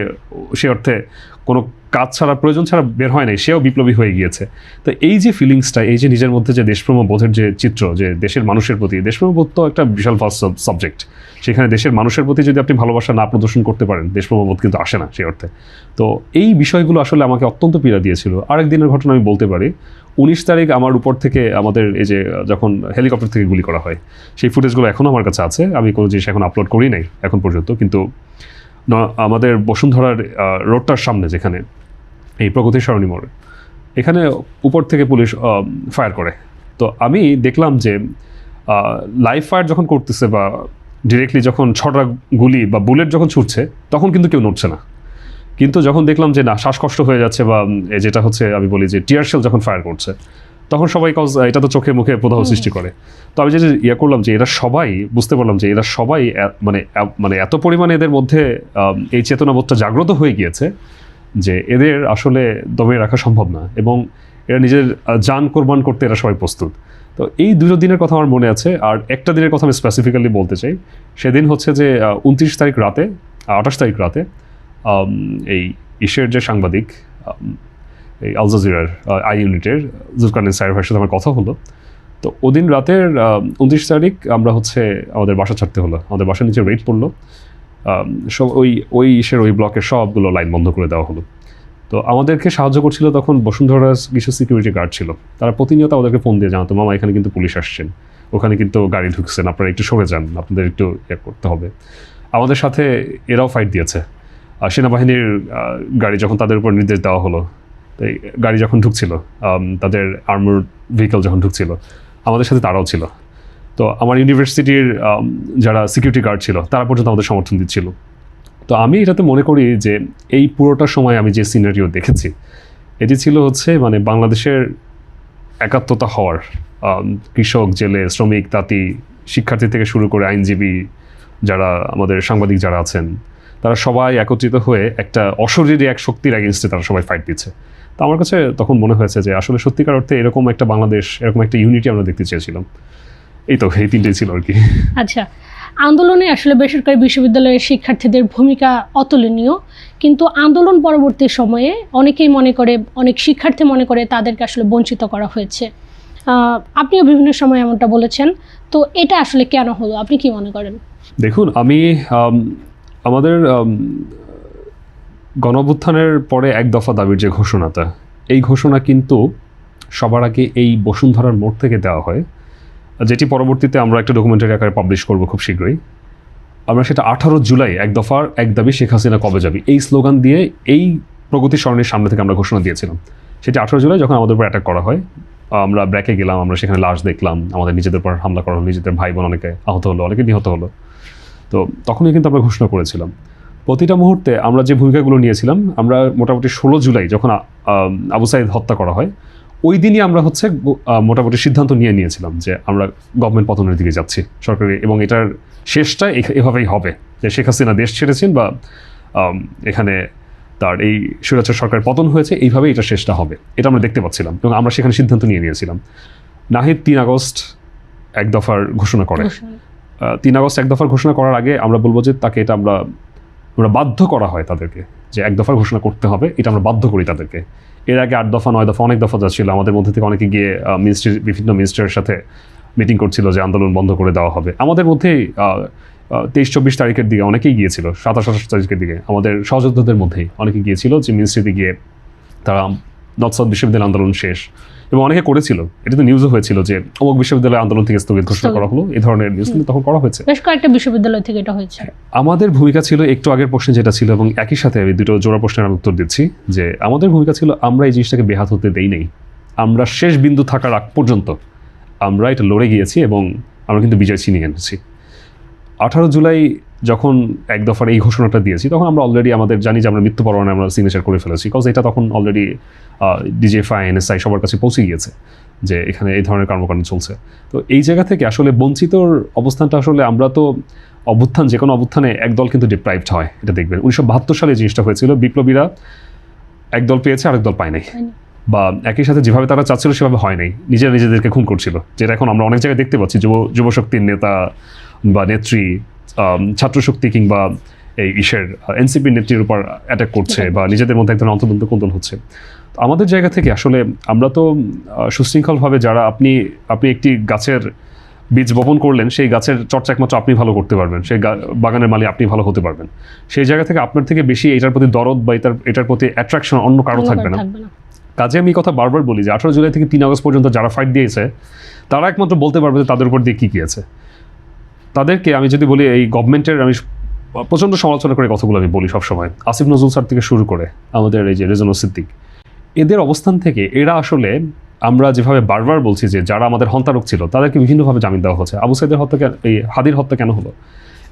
সে অর্থে কোনো কাজ ছাড়া প্রয়োজন ছাড়া বের হয় নাই, সেও বিপ্লবী হয়ে গিয়েছে। তো এই যে ফিলিংসটা, এই যে নিজের মধ্যে যে দেশপ্রেম বোধের যে চিত্র, যে দেশের মানুষের প্রতি দেশপ্রেম বোধ তো একটা বিশাল ফার্স্ট সাবজেক্ট, সেখানে দেশের মানুষের প্রতি যদি আপনি ভালোবাসা না প্রদর্শন করতে পারেন, দেশপ্রেম বোধ কিন্তু আসে না সেই অর্থে। তো এই বিষয়গুলো আসলে আমাকে অত্যন্ত পীড়া দিয়েছিল। আরেক দিনের ঘটনা আমি বলতে পারি, 19 তারিখ আমার উপর থেকে আমাদের এই যে যখন হেলিকপ্টার থেকে গুলি করা হয়, সেই ফুটেজগুলো এখনও আমার কাছে আছে। আমি কোনো জিনিস এখন আপলোড করি নাই এখন পর্যন্ত, কিন্তু আমাদের বসুন্ধরার রোডটার সামনে যেখানে এই প্রগতি সরণি মোড়, এখানে উপর থেকে পুলিশ ফায়ার করে। তো আমি দেখলাম যে লাইভ ফায়ার যখন করতেছে বা ডিরেক্টলি যখন ছটা গুলি বা বুলেট যখন ছুটছে, তখন কিন্তু কেউ নড়ছে না। কিন্তু যখন দেখলাম যে না, শ্বাসকষ্ট হয়ে যাচ্ছে বা যেটা হচ্ছে আমি বলি যে টিয়ার শেল যখন ফায়ার করছে, তখন সবাই এটা তো চোখে মুখে প্রদাহ সৃষ্টি করে। তো আমি যে করলাম যে এরা সবাই, বুঝতে পারলাম যে এরা সবাই মানে এত পরিমাণে এদের মধ্যে এই চেতনাবোধটা জাগ্রত হয়ে গিয়েছে যে এদের আসলে দমে রাখা সম্ভব না, এবং এরা নিজের জান কোরবান করতে এরা সবাই প্রস্তুত। তো এই 2 দিনের কথা আমার মনে আছে। আর একটা দিনের কথা আমি স্পেসিফিক্যালি বলতে চাই। সেদিন হচ্ছে যে 29 তারিখ রাতে, 28 তারিখ রাতে এই ইসের যে সাংবাদিক, এই আল জাজিরার আই ইউনিটের জুলকারনাইন সাহেবের সাথে আমার কথা হলো। তো ওদিন রাতের 29 তারিখ আমরা হচ্ছে আমাদের বাসা ছাড়তে হলো, আমাদের বাসার নিচে রেড পড়লো। সব ওই ইসের ওই ব্লকের সবগুলো লাইন বন্ধ করে দেওয়া হলো। তো আমাদেরকে সাহায্য করছিল তখন বসুন্ধরার কিছু সিকিউরিটি গার্ড ছিল। তারা প্রতিনিয়ত আমাদেরকে ফোন দিয়ে জানাতো, মামা এখানে কিন্তু পুলিশ আসছেন, ওখানে কিন্তু গাড়ি ঢুকছেন, আপনারা একটু সরে যান, আপনাদের একটু করতে হবে। আমাদের সাথে এরাও ফাইট দিয়েছে। সেনাবাহিনীর গাড়ি যখন তাদের উপর নির্দেশ দেওয়া হলো, তাই গাড়ি যখন ঢুকছিল, তাদের আর্মড ভেহিকল যখন ঢুকছিল, আমাদের সাথে তারাও ছিল। তো আমার ইউনিভার্সিটির যারা সিকিউরিটি গার্ড ছিল, তারা পর্যন্ত আমাদের সমর্থন দিচ্ছিল। তো আমি এটাতে মনে করি যে এই পুরোটা সময় আমি যে সিনারিও দেখেছি, এটি ছিল হচ্ছে মানে বাংলাদেশের একাত্মতা হওয়ার, কৃষক, জেলে, শ্রমিক, তাঁতি, শিক্ষার্থী থেকে শুরু করে আইনজীবী, যারা আমাদের সাংবাদিক যারা আছেন, তারা সবাই একত্রিত হয়ে একটা অশরীরী এক শক্তির এগেনস্টে তারা সবাই ফাইট দিচ্ছে। তো আমার কাছে তখন মনে হয়েছে যে আসলে সত্যিকার অর্থে এরকম একটা বাংলাদেশ, এরকম একটা ইউনিটি আমরা দেখতে চেয়েছিলাম। এই 3টেই ছিল আর কি। আচ্ছা, আন্দোলনে আসলে বেসরকারি বিশ্ববিদ্যালয়ের শিক্ষার্থীদের ভূমিকা অতুলনীয়, কিন্তু আন্দোলন পরবর্তী সময়ে অনেকেই মনে করে, অনেক শিক্ষার্থী মনে করে তাদেরকে আসলে বঞ্চিত করা হয়েছে। আপনিও বিভিন্ন সময় এমনটা বলেছেন। তো এটা আসলে কেন হলো, আপনি কি মনে করেন? দেখুন, আমি আমাদের গণঅভ্যুত্থানের পরে 1 দফা দাবির যে ঘোষণাটা, এই ঘোষণা কিন্তু সবার আগে এই বসুন্ধরার মোড় থেকে দেওয়া হয়, যেটি পরবর্তীতে আমরা একটা ডকুমেন্টারি আকারে পাবলিশ করব খুব শীঘ্রই। আমরা সেটা 18 জুলাই 1 দফার 1 দাবি শেখ হাসিনা কবে যাবি, এই স্লোগান দিয়ে এই প্রগতি সরণির সামনে থেকে আমরা ঘোষণা দিয়েছিলাম। সেটি 18 জুলাই যখন আমাদের উপর অ্যাটাক করা হয়, আমরা ব্র্যাকে গেলাম, আমরা সেখানে লাশ দেখলাম, আমাদের নিজেদের উপর হামলা করা হলো, নিজেদের ভাই বোন অনেকে আহত হলো, অনেকে নিহত হলো। তো তখনই কিন্তু আমরা ঘোষণা করেছিলাম। প্রতিটা মুহূর্তে আমরা যে ভূমিকাগুলো নিয়েছিলাম, আমরা মোটামুটি 16 জুলাই যখন আবু সাইদ হত্যা করা হয়, ওই দিনই আমরা হচ্ছে মোটামুটি সিদ্ধান্ত নিয়েছিলাম যে আমরা গভর্নমেন্ট পতনের দিকে যাচ্ছি সরকারি, এবং এটার শেষটা এভাবেই হবে যে শেখ হাসিনা দেশ ছেড়েছেন বা এখানে তার এই স্বৈরাচার সরকারের পতন হয়েছে, এইভাবেই এটা শেষটা হবে, এটা আমরা দেখতে পাচ্ছিলাম এবং আমরা সেখানে সিদ্ধান্ত নিয়েছিলাম। নাহিদ 3 আগস্ট 1 দফার ঘোষণা করে। 3 আগস্ট 1 দফার ঘোষণা করার আগে আমরা বলবো যে তাকে এটা আমরা বাধ্য করা হয় তাদেরকে যে 1 দফার ঘোষণা করতে হবে, এটা আমরা বাধ্য করি তাদেরকে। এর আগে 8 দফা 9 দফা অনেক দফা যাচ্ছিল, আমাদের মধ্যে থেকে অনেকে গিয়ে বিভিন্ন মিনিস্টারের সাথে মিটিং করছিল যে আন্দোলন বন্ধ করে দেওয়া হবে। আমাদের মধ্যেই 23-24 তারিখের দিকে অনেকেই গিয়েছিল, 27-28 তারিখের দিকে আমাদের সহযোদ্ধাদের মধ্যেই অনেকে গিয়েছিল যে মিনিস্ট্রিতে গিয়ে তারা নর্থ সাউথ বিশ্ববিদ্যালয় আন্দোলন শেষ, এবং অনেকে করেছিল, এটা তো নিউজও হয়েছিল যে অমুক বিশ্ববিদ্যালয় আন্দোলন থেকে স্থগিত ঘোষণা করা হলো, এই ধরনের নিউজ কিন্তু তখন করা হয়েছে, বেশ কয়েকটা বিশ্ববিদ্যালয় থেকে এটা হয়েছে। আমাদের ভূমিকা ছিল একটু আগের প্রশ্নে যেটা ছিল, এবং একই সাথে আমি 2টো জোড়া প্রশ্নের আমি উত্তর দিচ্ছি, যে আমাদের ভূমিকা ছিল আমরা এই জিনিসটাকে বেহাত হতে দেই নাই, আমরা শেষ বিন্দু থাকার আগ পর্যন্ত আমরা এটা লড়ে গিয়েছি এবং আমরা কিন্তু বিজয় ছিনিয়ে এনেছি। 18 জুলাই যখন 1 দফার এই ঘোষণাটা দিয়েছি, তখন আমরা অলরেডি আমাদের জানি যে আমরা মৃত্যু পরোয়ানা আমরা সিগনেচার করে ফেলেছি, বিকজ এটা তখন অলরেডি ডিজিএফআই, এনএসআই সবার কাছে পৌঁছে গিয়েছে যে এখানে এই ধরনের কর্মকাণ্ড চলছে। তো এই জায়গা থেকে আসলে বঞ্চিতর অবস্থানটা আসলে আমরা তো অভ্যুত্থান, যে কোনো অভ্যুত্থানে একদল কিন্তু ডিপ্রাইভড হয়, এটা দেখবেন। 1972 সালে জিনিসটা হয়েছিল, বিপ্লবীরা একদল পেয়েছে আরেক দল পায় নাই, বা একই সাথে যেভাবে তারা চাচ্ছিল সেভাবে হয় নাই, নিজেরা নিজেদেরকে খুন করছিল, যেটা এখন আমরা অনেক জায়গায় দেখতে পাচ্ছি। যুবশক্তির নেতা বা নেত্রী ছাত্রশক্তি কিংবা এই এনসিপির নেত্রীর উপর অ্যাটাক করছে, বা নিজেদের মধ্যে এক ধরনের অন্তর্দ্বন্দ্ব কোন্দল হচ্ছে। তো আমাদের জায়গা থেকে আসলে আমরা তো সুশৃঙ্খলভাবে, যারা আপনি একটি গাছের বীজ বপন করলেন, সেই গাছের চর্চা একমাত্র আপনি ভালো করতে পারবেন, সেই বাগানের মালি আপনি ভালো হতে পারবেন। সেই জায়গা থেকে আপনার থেকে বেশি এটার প্রতি দরদ বা এটার প্রতি অ্যাট্রাকশন অন্য কারো থাকবে না। কাজে আমি কথা বারবার বলি যে 18 জুলাই থেকে 3 আগস্ট পর্যন্ত যারা ফাইট দিয়েছে, তারা একমাত্র বলতে পারবে যে তাদের উপর দিয়ে কী আছে। তাদেরকে আমি যদি বলি, এই গভর্নমেন্টের আমি প্রচণ্ড সমালোচনা করে কথাগুলো আমি বলি সবসময়, আসিফ নজরুল স্যার থেকে শুরু করে আমাদের এই যে রেজানুর সিদ্দিক, এদের অবস্থান থেকে এরা আসলে, আমরা যেভাবে বারবার বলছি যে যারা আমাদের হন্তারক ছিল তাদেরকে বিভিন্নভাবে জামিন দেওয়া হচ্ছে। আবু সাইদের হত্যা, এই হাদির হত্যা কেন হলো?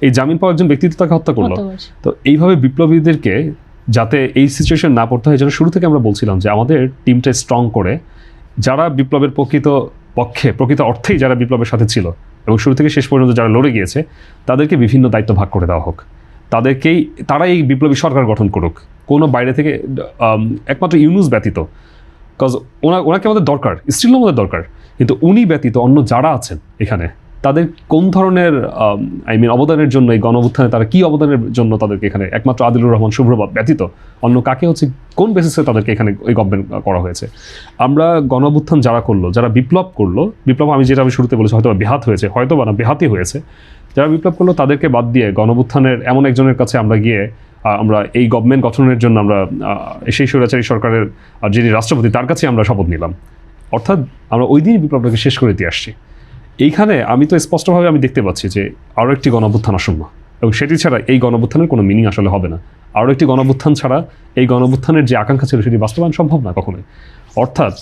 এই জামিন পাওয়া একজন ব্যক্তি তাকে হত্যা করলো। তো এইভাবে বিপ্লবীদেরকে যাতে এই সিচুয়েশন না পড়তে হয়, যেন শুরু থেকে আমরা বলছিলাম যে আমাদের টিমটা স্ট্রং করে, যারা বিপ্লবের প্রকৃত অর্থেই যারা বিপ্লবের সাথে ছিল এবং শুরু থেকে শেষ পর্যন্ত যারা লড়ে গিয়েছে, তাদেরকে বিভিন্ন দায়িত্ব ভাগ করে দেওয়া হোক। তারাই এই বিপ্লবী সরকার গঠন করুক, কোনো বাইরে থেকে, একমাত্র ইউনূস ব্যতীত। কজ ওনাকে আমাদের দরকার, স্টিল আমাদের দরকার, কিন্তু উনি ব্যতীত অন্য যারা আছেন এখানে, তাদের কোন ধরনের অবদানের জন্য, এই গণঅভ্যুত্থানে তারা কী অবদানের জন্য তাদেরকে এখানে, একমাত্র আদিলুর রহমান শুভ্র ব্যতীত অন্য কাকে কোন বেসিসে তাদেরকে এখানে ওই গভর্নমেন্ট করা হয়েছে? আমরা গণঅভ্যুত্থান যারা করলো, যারা বিপ্লব করলো, আমি শুরুতে বলেছি হয়তো বেহাত হয়েছে, হয়তো বা না বেহাতই হয়েছে, যারা বিপ্লব করলো তাদেরকে বাদ দিয়ে গণঅভ্যুত্থানের এমন একজনের কাছে আমরা গিয়ে আমরা এই গভর্নমেন্ট গঠনের জন্য আমরা সেই স্বৈরাচারী সরকারের যিনি রাষ্ট্রপতি তার কাছে আমরা শপথ নিলাম। অর্থাৎ আমরা ওই দিনই বিপ্লবটাকে শেষ করে দিয়ে আসছি। এইখানে আমি তো স্পষ্টভাবে আমি দেখতে পাচ্ছি যে আরও একটি গণঅভ্যুত্থান আসন্ন, এবং সেটি ছাড়া এই গণঅভ্যুত্থানের কোনো মিনিং আসলে হবে না। আরও একটি গণঅভ্যুত্থান ছাড়া এই গণঅভ্যুত্থানের যে আকাঙ্ক্ষা ছিল সেটি বাস্তবায়ন সম্ভব না কখনোই। অর্থাৎ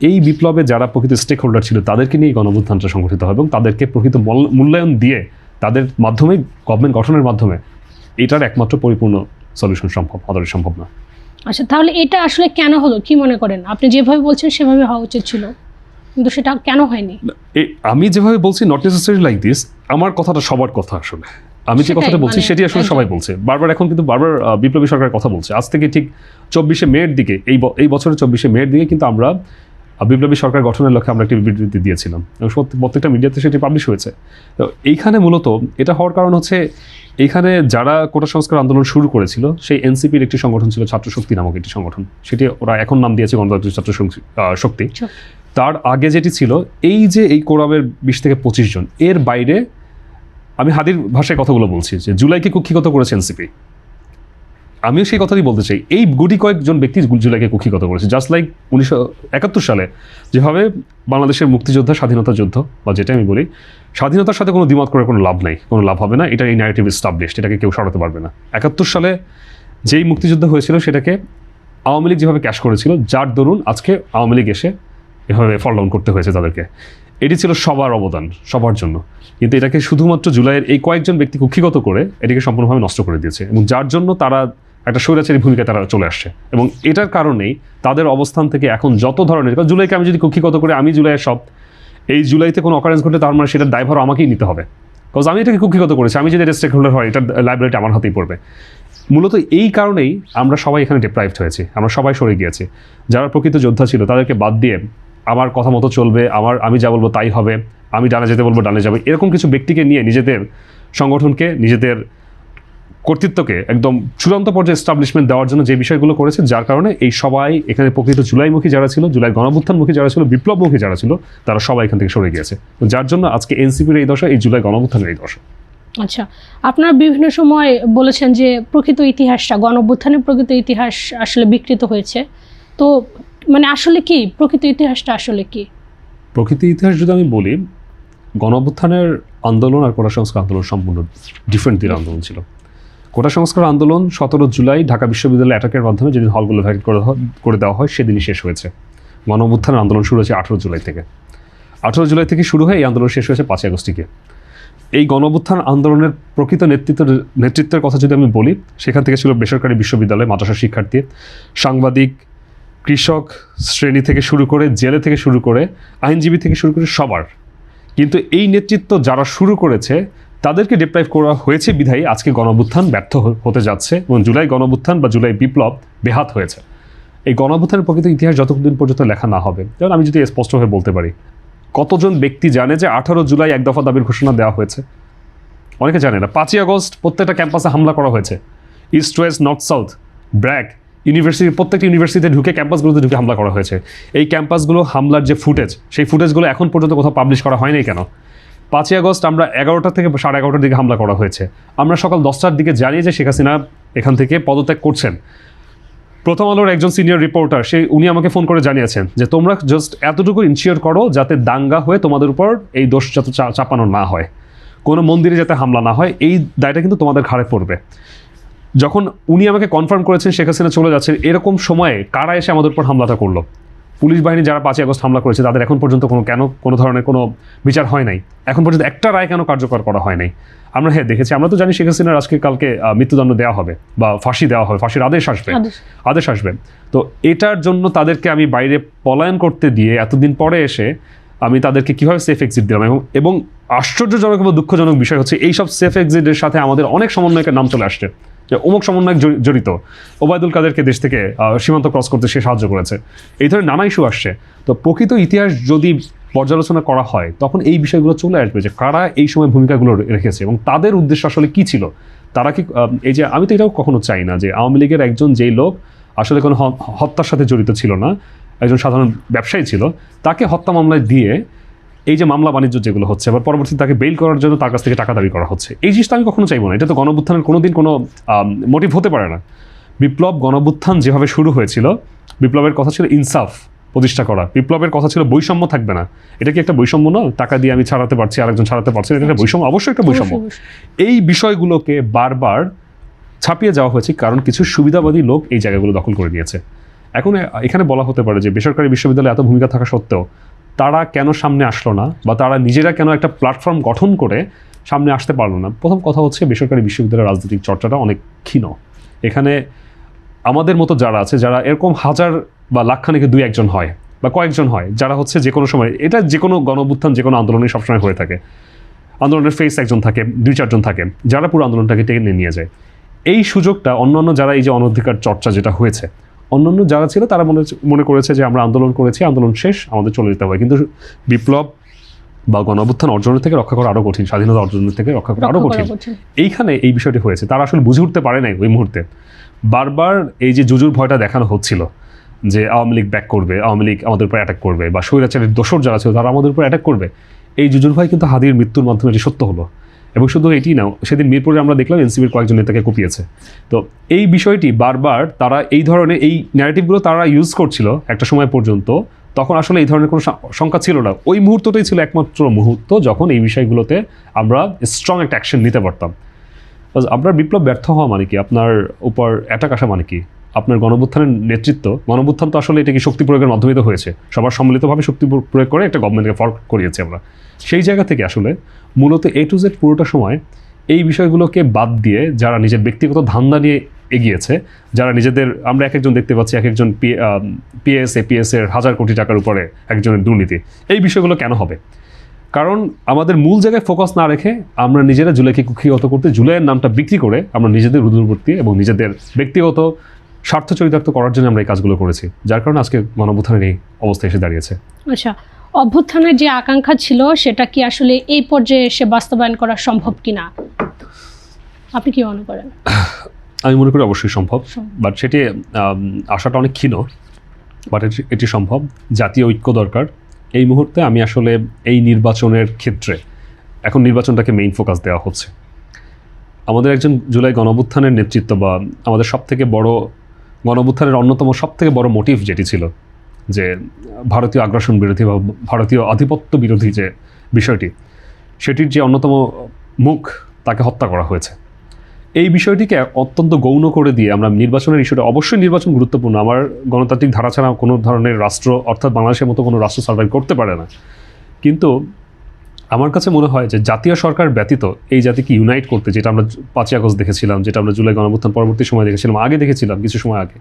এই বিপ্লবে যারা প্রকৃত স্টেক হোল্ডার ছিল তাদেরকে নিয়ে এই গণঅভ্যুত্থানটা সংগঠিত হয়, এবং তাদেরকে প্রকৃত মূল্যায়ন দিয়ে তাদের মাধ্যমেই গভর্নমেন্ট গঠনের মাধ্যমে এটার একমাত্র পরিপূর্ণ সলিউশন সম্ভব, আদৌ সম্ভব না। আচ্ছা, তাহলে এটা আসলে কেন হলো, কি মনে করেন? আপনি যেভাবে বলছেন সেভাবে হওয়া উচিত ছিল, কিন্তু সেটা কেন হয়নি? আমি যেভাবে বলছি, নট নেসেসারি লাইক দিস, আমার কথাটা সবার কথা আসলে, আমি যে কথাটা বলছি সেটি আসলে সবাই বলছে বারবার। এখন কিন্তু বারবার বিপ্লবী সরকারের কথা বলছে। আজ থেকে ঠিক 24শে মের দিকে, এই বছরের 24শে মের দিকে কিন্তু আমরা বিপ্লবী সরকার গঠনের লক্ষ্যে আমরা একটি বিবৃতি দিয়েছিলাম, এবং প্রত্যেকটা মিডিয়াতে সেটি পাবলিশ হয়েছে। তো এইখানে মূলত এটা হওয়ার কারণ হচ্ছে, এইখানে যারা কোটা সংস্কার আন্দোলন শুরু করেছিল সেই এনসিপির একটি সংগঠন ছিল ছাত্রশক্তি নামক একটি সংগঠন, সেটি ওরা এখন নাম দিয়েছে গণতান্ত্রিক ছাত্র শক্তি। তার আগে যেটি ছিল, এই কোরামের 20 থেকে 25 জন, এর বাইরে আমি হাদির ভাষায় কথাগুলো বলছি যে জুলাইকে কুক্ষিগত করেছে এনসিপি। আমিও সেই কথাই বলতে চাই, এই গুটি কয়েকজন ব্যক্তি জুলাইকে কুক্ষিগত করেছে। জাস্ট লাইক 1971 সালে যেভাবে বাংলাদেশের মুক্তিযোদ্ধা, স্বাধীনতা যুদ্ধ, বা যেটা আমি বলি, স্বাধীনতার সাথে কোনো দ্বিমত করে কোনো লাভ নাই, কোনো লাভ হবে না, এটা এই ন্যারেটিভ এস্টাবলিশড, এটাকে কেউ সরাতে পারবে না। 71 সালে যেই মুক্তিযুদ্ধ হয়েছিল সেটাকে আওয়ামী লীগ যেভাবে ক্যাশ করেছিল, যার দরুন আজকে আওয়ামী লীগ এসে এভাবে ফল ডাউন করতে হয়েছে তাদেরকে, এটি ছিল সবার অবদান, সবার জন্য। কিন্তু এটাকে শুধুমাত্র জুলাইয়ের এই কয়েকজন ব্যক্তি কুক্ষিগত করে এটিকে সম্পূর্ণভাবে নষ্ট করে দিয়েছে, এবং যার জন্য তারা একটা স্বৈরাচারী ভূমিকায় তারা চলে আসছে। এবং এটার কারণেই তাদের অবস্থান থেকে এখন যত ধরনের, জুলাইকে আমি যদি কুক্ষিগত করে আমি জুলাইয়ের সব, এই জুলাইতে কোনো অকারেন্স ঘটলে তার মানে সেটার দায়ভার আমাকেই নিতে হবে, বিকজ আমি এটাকে কুক্ষিগত করেছি, আমি যদি এটা স্টেক হোল্ডার হয়, এটার লাইব্রেরিটা আমার হাতেই পড়বে। মূলত এই কারণেই আমরা সবাই এখানে ডিপ্রাইভড হয়েছি, আমরা সবাই সরে গিয়েছি। যারা প্রকৃত যোদ্ধা ছিল তাদেরকে বাদ দিয়ে আমার কথা মতো চলবে, আমি যা বলবো তাই হবে, আমি ডানে যেতে বলবো ডানে যাবে, এরকম কিছু ব্যক্তিকে নিয়ে নিজেদের সংগঠনকে, নিজেদের কর্তৃত্বকে একদম চূড়ান্ত পর্যায়ে এস্টাবলিশমেন্ট দেওয়ার জন্য যে বিষয়গুলো করেছে, যার কারণে এই সবাই এখানে প্রকৃত জুলাইমুখী যারা ছিল, জুলাই গণঅভ্যুত্থানমুখী যারা ছিল, বিপ্লবমুখী যারা ছিল, তারা সবাই এখান থেকে সরে গিয়েছে, যার জন্য আজকে এনসিপির এই দশা, এই জুলাই গণঅভ্যুত্থানের এই দশা। আচ্ছা, আপনারা বিভিন্ন সময় বলেছেন যে প্রকৃত ইতিহাসটা, গণঅভ্যুত্থানের প্রকৃত ইতিহাস আসলে বিকৃত হয়েছে। তো মানে আসলে কি প্রকৃত ইতিহাসটা, আসলে কি প্রকৃত ইতিহাস? যদি আমি বলি, গণঅভ্যুত্থানের আন্দোলন আর কোটা সংস্কার আন্দোলন সম্পূর্ণ ডিফারেন্ট দিন আন্দোলন ছিল। কোটা সংস্কার আন্দোলন 17 জুলাই ঢাকা বিশ্ববিদ্যালয় অ্যাটাকের মাধ্যমে যেদিন হলগুলো ভ্যাকেট করে দেওয়া হয় সেদিনই শেষ হয়েছে। গণঅভ্যুত্থানের আন্দোলন শুরু হয়েছে 18 জুলাই থেকে। 18 জুলাই থেকে শুরু হয়ে এই আন্দোলন শেষ হয়েছে 5 আগস্টে। এই গণঅভ্যুত্থান আন্দোলনের প্রকৃত নেতৃত্বের কথা যদি আমি বলি, সেখান থেকে ছিল বেসরকারি বিশ্ববিদ্যালয়, মাদ্রাসা শিক্ষার্থী, সাংবাদিক, কৃষক শ্রেণী থেকে শুরু করে, জেলে থেকে শুরু করে, আইনজীবী থেকে শুরু করে সবার। কিন্তু এই নেতৃত্ব যারা শুরু করেছে তাদেরকে ডিপ্রাইভ করা হয়েছে বিধায়ী আজকে গণঅভ্যুত্থান ব্যর্থ হতে যাচ্ছে এবং জুলাই গণঅভ্যুত্থান বা জুলাই বিপ্লব বেহাত হয়েছে। এই গণঅভ্যুত্থানের প্রকৃত ইতিহাস যতদিন পর্যন্ত লেখা না হবে, যেমন আমি যদি স্পষ্টভাবে বলতে পারি, কতজন ব্যক্তি জানে যে 18 জুলাই এক দফা দাবির ঘোষণা দেওয়া হয়েছে? অনেকে জানে না। 5ই আগস্ট প্রত্যেকটা ক্যাম্পাসে হামলা করা হয়েছে, east West north south BRAC university, প্রত্যেকটা ইউনিভার্সিটিতে ঢুকে ক্যাম্পাসগুলোতে ঢুকে হামলা করা হয়েছে। এই ক্যাম্পাসগুলো হামলার যে ফুটেজ, সেই ফুটেজগুলো এখন পর্যন্ত কোথাও পাবলিশ করা হয়নি কেন? 5ই আগস্ট আমরা 11টা থেকে 11:30টার দিকে হামলা করা হয়েছে। আমরা সকাল 10টার দিকে জানি যে শেখ হাসিনা এখান থেকে পদত্যাগ করছেন। প্রথম আলোর একজন সিনিয়র রিপোর্টার উনি আমাকে ফোন করে জানিয়েছেন যে তোমরা জাস্ট এতটুকু ইনশিওর করো যাতে দাঙ্গা হয়ে তোমাদের উপর এই দোষ যাতে চাপানো না হয়, কোনো মন্দিরে যাতে হামলা না হয়, এই দায়টা কিন্তু তোমাদের ঘাড়ে পড়বে। যখন উনি আমাকে কনফার্ম করেছেন শেখ হাসিনা চলে যাচ্ছেন, এরকম সময়ে কারা এসে আমাদের উপর হামলাটা করলো? পুলিশ বাহিনী যারা 5ই আগস্ট হামলা করেছে তাদের এখন পর্যন্ত কোনো ধরনের কোনো বিচার হয় নাই। এখন পর্যন্ত একটা রায় কেন কার্যকর করা হয় নাই? আমরা দেখেছি, আমরা তো জানি শেখ হাসিনার আজকে কালকে মৃত্যুদণ্ড দেওয়া হবে বা ফাঁসি দেওয়া হবে, ফাঁসির আদেশ আসবে। তো এটার জন্য তাদেরকে আমি বাইরে পলায়ন করতে দিয়ে এতদিন পরে এসে আমি তাদেরকে কীভাবে সেফ এক্সিট দিলাম। এবং আশ্চর্যজনক এবং দুঃখজনক বিষয় হচ্ছে এইসব সেফ এক্সিটের সাথে আমাদের অনেক সমন্বয়কের নাম চলে আসছে যে অমুক সমন্বয়ক জড়িত, ওবায়দুল কাদেরকে দেশ থেকে সীমান্ত ক্রস করতে সে সাহায্য করেছে, এই ধরনের নানা ইস্যু আসছে। তো প্রকৃত ইতিহাস যদি পর্যালোচনা করা হয় তখন এই বিষয়গুলো চলে আসবে যে কারা এই সময় ভূমিকাগুলো রেখেছে এবং তাদের উদ্দেশ্য আসলে কী ছিল। তারা কি এই যে, আমি তো এটাও কখনো চাই না যে আওয়ামী লীগের একজন যেই লোক আসলে কোনো হত্যার সাথে জড়িত ছিল না, একজন সাধারণ ব্যবসায়ী ছিল, তাকে হত্যা মামলায় দিয়ে এই যে মামলা বাণিজ্য যেগুলো হচ্ছে, আবার পরবর্তীতে তাকে বেইল করার জন্য তার কাছ থেকে টাকা দাবি করা হচ্ছে, এই জিনিসটা আমি কখনো চাইবো না। এটা তো গণঅভ্যুত্থানের কোনোদিন কোনো মোটিভ হতে পারে না। বিপ্লব গণঅভ্যুত্থান যেভাবে শুরু হয়েছিল, বিপ্লবের কথা ছিল ইনসাফ প্রতিষ্ঠা করা, বিপ্লবের কথা ছিল বৈষম্য থাকবে না। এটা কি একটা বৈষম্য না? টাকা দিয়ে আমি ছাড়াতে পারছি, আরেকজন ছাড়াতে পারছি, এটা একটা বৈষম্য, অবশ্যই একটা বৈষম্য। এই বিষয়গুলোকে বারবার ছাপিয়ে যাওয়া হয়েছে কারণ কিছু সুবিধাবাদী লোক এই জায়গাগুলো দখল করে নিয়েছে। এখন এখানে বলা হতে পারে যে বেসরকারি বিশ্ববিদ্যালয়ে এত ভূমিকা থাকা সত্ত্বেও তারা কেন সামনে আসলো না বা তারা নিজেরা কেন একটা প্ল্যাটফর্ম গঠন করে সামনে আসতে পারলো না? প্রথম কথা হচ্ছে বেসরকারি বিশ্ববিদ্যালয়ের রাজনৈতিক চর্চাটা অনেক ক্ষীণ। এখানে আমাদের মতো যারা আছে, যারা এরকম হাজার বা লাখখানিকে 2-1 হয় বা কয়েকজন হয়, যারা হচ্ছে যে কোনো সময়, এটা যে কোনো গণঅভ্যুত্থান যে কোনো আন্দোলনে সবসময় হয়ে থাকে, আন্দোলনের ফেস একজন থাকে, 2-4 জন থাকে যারা পুরো আন্দোলনটাকে টেনে নিয়ে যায়। এই সুযোগটা অন্যান্য যারা এই যে অনধিকার চর্চা যেটা হয়েছে, অন্যান্য যারা ছিল তারা মনে করেছে যে আমরা আন্দোলন করেছি, আন্দোলন শেষ, আমাদের চলে যেতে হবে। কিন্তু বিপ্লব বা গণঅভ্যুত্থান অর্জনের থেকে রক্ষা করা আরও কঠিন, স্বাধীনতা অর্জনের থেকে রক্ষা করা আরও কঠিন। এইখানে এই বিষয়টি হয়েছে, তারা আসলে বুঝে উঠতে পারে নাই ওই মুহূর্তে। বারবার এই যে জুজুর ভয়টা দেখানো হচ্ছিল যে আওয়ামী লীগ ব্যাক করবে, আওয়ামী লীগ আমাদের উপর অ্যাটাক করবে, বা স্বৈরাচারের দোসর যারা ছিল তারা আমাদের উপর অ্যাটাক করবে, এই জুজুর ভয় কিন্তু হাদির মৃত্যুর মাধ্যমে এটি সত্য হলো। এবং শুধু এটি না, সেদিন মিরপুরে আমরা দেখলাম এনসিপির কয়েকজন নেতাকে কুপিয়েছে। তো এই বিষয়টি বারবার তারা এই ধরনের এই ন্যারেটিভগুলো তারা ইউজ করছিল একটা সময় পর্যন্ত, তখন আসলে এই ধরনের কোনো শঙ্কা ছিল না। ওই মুহূর্তটাই ছিল একমাত্র মুহূর্ত যখন এই বিষয়গুলোতে আমরা স্ট্রং একটা অ্যাকশন নিতে পারতাম। আপনার বিপ্লব ব্যর্থ হওয়া মানে কি? আপনার উপর অ্যাটাক আসা মানে কি? আপনার গণঅভ্যুত্থানের নেতৃত্ব, গণঅভ্যুত্থান তো আসলে এটা কি শক্তি প্রয়োগের মাধ্যমে তো হয়েছে, সবার সম্মিলিতভাবে শক্তি প্রয়োগ করে একটা গভর্নমেন্টকে ফর্ক করিয়েছি আমরা। সেই জায়গা থেকে আসলে মূলত A to Z পুরোটা সময় এই বিষয়গুলোকে বাদ দিয়ে যারা নিজের ব্যক্তিগত ধান্দা নিয়ে এগিয়েছে, যারা নিজেদের, আমরা এক একজন দেখতে পাচ্ছি এক একজন PAS APS এর 1000 কোটি টাকার উপরে একজনের দুর্নীতি, এই বিষয়গুলো কেন হবে? কারণ আমাদের মূল জায়গায় ফোকাস না রেখে আমরা নিজেরা জুলাইকে কুক্ষিগত করতে, জুলাইয়ের নামটা বিক্রি করে আমরা নিজেদের উদূরবর্তী এবং নিজেদের ব্যক্তিগত স্বার্থ চরিতার্থ করার জন্য আমরা এই কাজগুলো করেছি, যার কারণে আজকে গণঅভ্যুত্থানের এই অবস্থা এসে দাঁড়িয়েছে। আচ্ছা, অভ্যুত্থানের যে আকাঙ্ক্ষা ছিল সেটা কি আসলে এই পর্যায়ে এসে বাস্তবায়ন করা সম্ভব কিনা আপনি কি মনে করেন? আমি মনে করি অবশ্যই সম্ভব, বাট সেটি আশাটা অনেক ক্ষীণ, বাট এটি সম্ভব। জাতীয় ঐক্য দরকার এই মুহূর্তে। আমি আসলে এই নির্বাচনের ক্ষেত্রে এখন নির্বাচনটাকে মেইন ফোকাস দেওয়া হচ্ছে। আমাদের একজন জুলাই গণঅভ্যুত্থানের নেতৃত্ব বা আমাদের সবথেকে বড় গণঅভ্যুত্থানের অন্যতম সবথেকে বড় মোটিভ যেটি ছিল যে ভারতীয় আগ্রাসন বিরোধী বা ভারতীয় আধিপত্য বিরোধী যে বিষয়টি, সেটির যে অন্যতম মুখ, তাকে হত্যা করা হয়েছে। এই বিষয়টিকে অত্যন্ত গৌণ করে দিয়ে আমরা নির্বাচনের ইস্যুটা, অবশ্যই নির্বাচন গুরুত্বপূর্ণ, আমার গণতান্ত্রিক ধারা ছাড়া কোনো ধরনের রাষ্ট্র, অর্থাৎ বাংলাদেশের মতো কোনো রাষ্ট্র সার্ভাইভ করতে পারে না। কিন্তু আমার কাছে মনে হয় যে জাতীয় সরকার ব্যতীত এই জাতিকে ইউনাইট করতে, যেটা আমরা 5ই আগস্ট দেখেছিলাম, যেটা আমরা জুলাই গণঅভ্যুত্থান পরবর্তী সময় দেখেছিলাম, আগে দেখেছিলাম কিছু সময় আগে,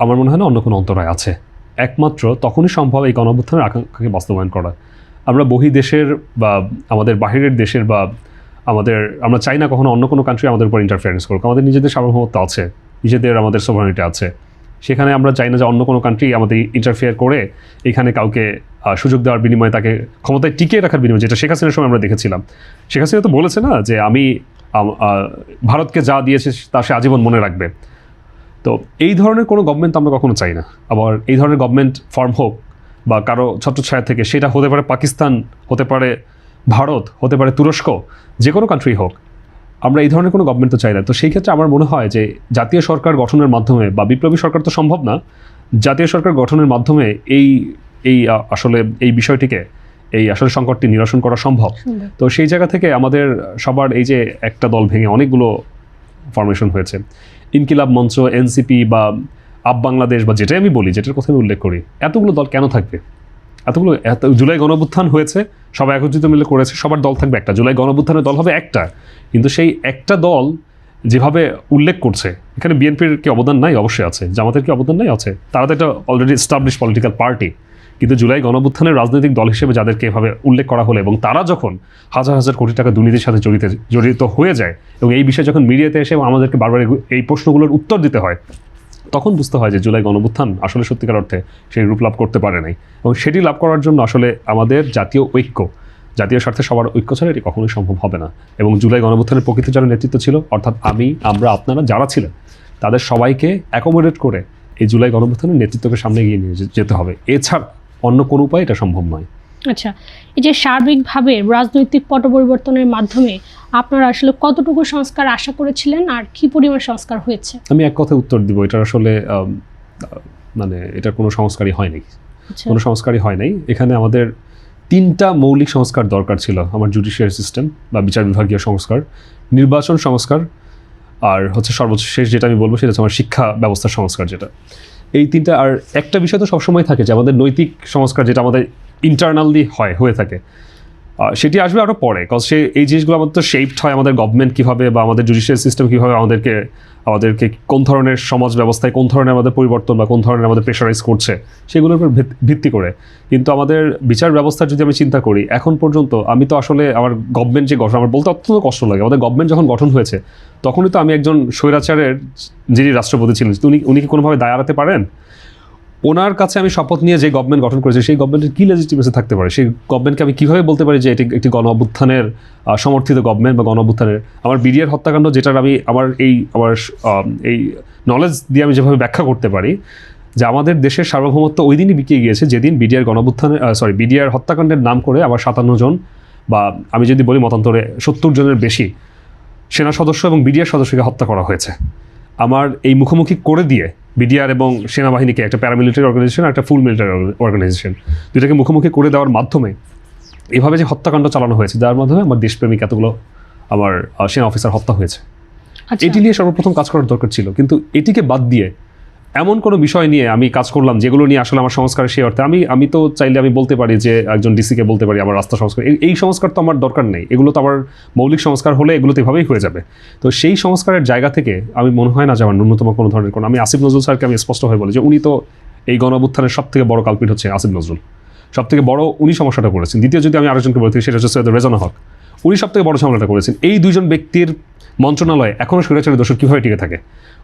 আমার মনে হয় না অন্য কোনো অন্তরায় আছে। একমাত্র তখনই সম্ভব এই গণঅভ্যুত্থানের আকাঙ্ক্ষাকে বাস্তবায়ন করা। আমরা বহির্দেশের বা আমাদের বাহিরের দেশের বা আমরা চাই না কখনো অন্য কোনো কান্ট্রি আমাদের উপর ইন্টারফারেন্স করুক। আমাদের নিজেদের সার্বভৌমত্ব আছে, নিজেদের আমাদের সোভারেনিটি আছে, সেখানে আমরা চাই না যে অন্য কোনো কান্ট্রি আমাদের ইন্টারফেয়ার করে এখানে কাউকে সুযোগ দেওয়ার বিনিময়ে তাকে ক্ষমতায় টিকিয়ে রাখার বিনিময়ে, যেটা শেখ হাসিনার সময় আমরা দেখেছিলাম। শেখ হাসিনা তো বলেছে না যে আমি ভারতকে যা দিয়েছে তা সে আজীবন মনে রাখবে। তো এই ধরনের কোনো গভর্নমেন্ট আমরা কখনো চাই না। আবার এই ধরনের গভর্নমেন্ট ফর্ম হোক বা কারো ছত্রছায়া থেকে, সেটা হতে পারে পাকিস্তান, হতে পারে ভারত, হতে পারে তুরস্ক, যে কোনো কান্ট্রি হোক, আমরা এই ধরনের কোনো গভর্নমেন্ট তো চাই না। তো সেই ক্ষেত্রে আমার মনে হয় যে জাতীয় সরকার গঠনের মাধ্যমে, বা বিপ্লবী সরকার তো সম্ভব না, জাতীয় সরকার গঠনের মাধ্যমে আসলে এই বিষয়টিকে, এই আসলে সংকটটি নিরসন করা সম্ভব। তো সেই জায়গা থেকে আমাদের সবার এই যে একটা দল ভেঙে অনেকগুলো ফরমেশন হয়েছে, ইনকিলাব মঞ্চ, এনসিপি বা আপ বাংলাদেশ বা যেটাই আমি বলি, যেটার কথা আমি উল্লেখ করি, এতগুলো দল কেন থাকবে? জুলাই গণঅভ্যুত্থান হয়েছে, সবাই একত্রিত মিলে করেছে, সবার দল থাকবে একটা, জুলাই গণঅভ্যুত্থানের দল হবে একটা। কিন্তু সেই একটা দল যেভাবে উল্লেখ করছে, এখানে বিএনপির কি অবদান নাই? অবশ্যই আছে। জামাতের কি অবদান নাই? আছে। তারা তো একটা অলরেডি এস্টাবলিশ পলিটিক্যাল পার্টি। কিন্তু জুলাই গণঅভ্যুত্থানের রাজনৈতিক দল হিসেবে যাদেরকে এভাবে উল্লেখ করা হলো, এবং তারা যখন হাজার হাজার কোটি টাকা দুর্নীতির সাথে জড়িত হয়ে যায়, এবং এই বিষয়ে যখন মিডিয়াতে এসে আমাদেরকে বারবার এই প্রশ্নগুলোর উত্তর দিতে হয়, তখন বুঝতে হয় যে জুলাই গণঅভ্যুত্থান আসলে সত্যিকার অর্থে সেই রূপ লাভ করতে পারে নাই। এবং সেটি লাভ করার জন্য আসলে আমাদের জাতীয় ঐক্য, জাতীয় স্বার্থে সবার ঐক্য ছাড়া এটি কখনোই সম্ভব হবে না। এবং জুলাই গণঅভ্যুত্থানের প্রকৃত যারা নেতৃত্ব ছিল, অর্থাৎ আমরা, আপনারা যারা ছিলেন, তাদের সবাইকে অ্যাকোমোডেট করে এই জুলাই গণঅভ্যুত্থানের নেতৃত্বকে সামনে এগিয়ে নিয়ে যেতে হবে। এছাড়া অন্য কোনো উপায় এটা সম্ভব নয়। আচ্ছা, এই যে সার্বিকভাবে রাজনৈতিক পট পরিবর্তনের মাধ্যমে আপনারা আসলে কতটুকু সংস্কার আশা করেছিলেন, আর কি পরিমাণ সংস্কার হয়েছে? আমি এক কথায় উত্তর দিব, এটার আসলে এটার কোনো সংস্কারই হয় নাই। কোনো সংস্কারই হয় নাই। এখানে আমাদের 3টা মৌলিক সংস্কার দরকার ছিল। আমার জুডিশিয়ারি সিস্টেম বা বিচার বিভাগীয় সংস্কার, নির্বাচন সংস্কার, আর হচ্ছে সর্বোচ্চ শেষ যেটা আমি বলবো সেটা হচ্ছে আমার শিক্ষা ব্যবস্থার সংস্কার। যেটা এই 3টা, আর একটা বিষয় তো সবসময় থাকে যে আমাদের নৈতিক সংস্কার, যেটা আমাদের ইন্টারনালি হয়ে থাকে, সেটি আসবে আরও পরে। কজ এই জিনিসগুলো আমাদের তো শেপড হয়, আমাদের গভর্নমেন্ট কীভাবে বা আমাদের জুডিশিয়াল সিস্টেম কীভাবে আমাদেরকে কোন ধরনের সমাজ ব্যবস্থায় কোন ধরনের আমাদের পরিবর্তন বা কোন ধরনের আমাদের প্রেশারাইজ করছে, সেগুলোর উপর ভিত্তি করে। কিন্তু আমাদের বিচার ব্যবস্থার যদি আমি চিন্তা করি, এখন পর্যন্ত আমি তো আসলে আমার গভর্নমেন্ট যে গঠন, আমার বলতে অত্যন্ত কষ্ট লাগে। আমাদের গভর্নমেন্ট যখন গঠন হয়েছে, তখনই তো আমি একজন স্বৈরাচারের যিনি রাষ্ট্রপতি ছিলেন, উনি কি কোনোভাবে দায় এড়াতে পারেন? ওনার কাছে আমি শপথ নিয়ে যে গভর্নমেন্ট গঠন করেছে, সেই গভর্নমেন্টের কী লেজিটিমেসি থাকতে পারে? সেই গভর্নমেন্টকে আমি কীভাবে বলতে পারি যে এটি একটি গণ অভ্যুত্থানের সমর্থিত গভর্নমেন্ট বা গণ অভ্যুত্থানের? আমার বিডিআর হত্যাকাণ্ড, যেটার আমি আমার এই নলেজ দিয়ে আমি যেভাবে ব্যাখ্যা করতে পারি যে আমাদের দেশের সার্বভৌমত্ব ওই দিনই বিকিয়ে গিয়েছে যেদিন বিডিআর হত্যাকাণ্ডের নাম করে আবার 57 জন, বা আমি যদি বলি মতান্তরে 70 জনের বেশি সেনা সদস্য এবং বিডিআর সদস্যকে হত্যা করা হয়েছে। আমার এই মুখোমুখি করে দিয়ে বিডিআর এবং সেনাবাহিনীকে, একটা প্যারামিলিটারি অর্গানাইজেশন আর একটা ফুল মিলিটারি অর্গানাইজেশন, দুটাকে মুখোমুখি করে দেওয়ার মাধ্যমে এভাবে যে হত্যাকাণ্ড চালানো হয়েছে, যার মাধ্যমে আমার দেশপ্রেমিক এতগুলো আমার সেনা অফিসার হত্যা হয়েছে, এটি নিয়ে সর্বপ্রথম কাজ করার দরকার ছিল। কিন্তু এটিকে বাদ দিয়ে এমন কোনো বিষয় নিয়ে আমি কাজ করলাম যেগুলো নিয়ে আসলে আমার সংস্কারের সেই অর্থে আমি তো চাইলে আমি বলতে পারি যে একজন ডিসিকে বলতে পারি আমার রাস্তা সংস্কার, এই সংস্কার তো আমার দরকার নেই। এগুলো তো আমার মৌলিক সংস্কার হলে এগুলো তো এভাবেই হয়ে যাবে। তো সেই সংস্কারের জায়গা থেকে আমি মনে হয় না যে আমার ন্যূনতম কোনো ধরনের আমি আসিফ নজরুল স্যারকে আমি স্পষ্টভাবে বলি যে উনি তো এই গণ অভ্যুত্থানের সবথেকে বড় কালপিট হচ্ছে আসিফ নজরুল, সবথেকে বড় উনি সমস্যাটা করেছেন। দ্বিতীয় যদি আমি আরেকজনকে বলতে, সেটা হচ্ছে সৈয়দ রেজানা হক, উনি সবথেকে বড় ঝামেলাটা করেছেন। এই দুইজন ব্যক্তির মন্ত্রণালয়ে এখনও স্বৈরাচারী দোষর কীভাবে টিকে থাকে?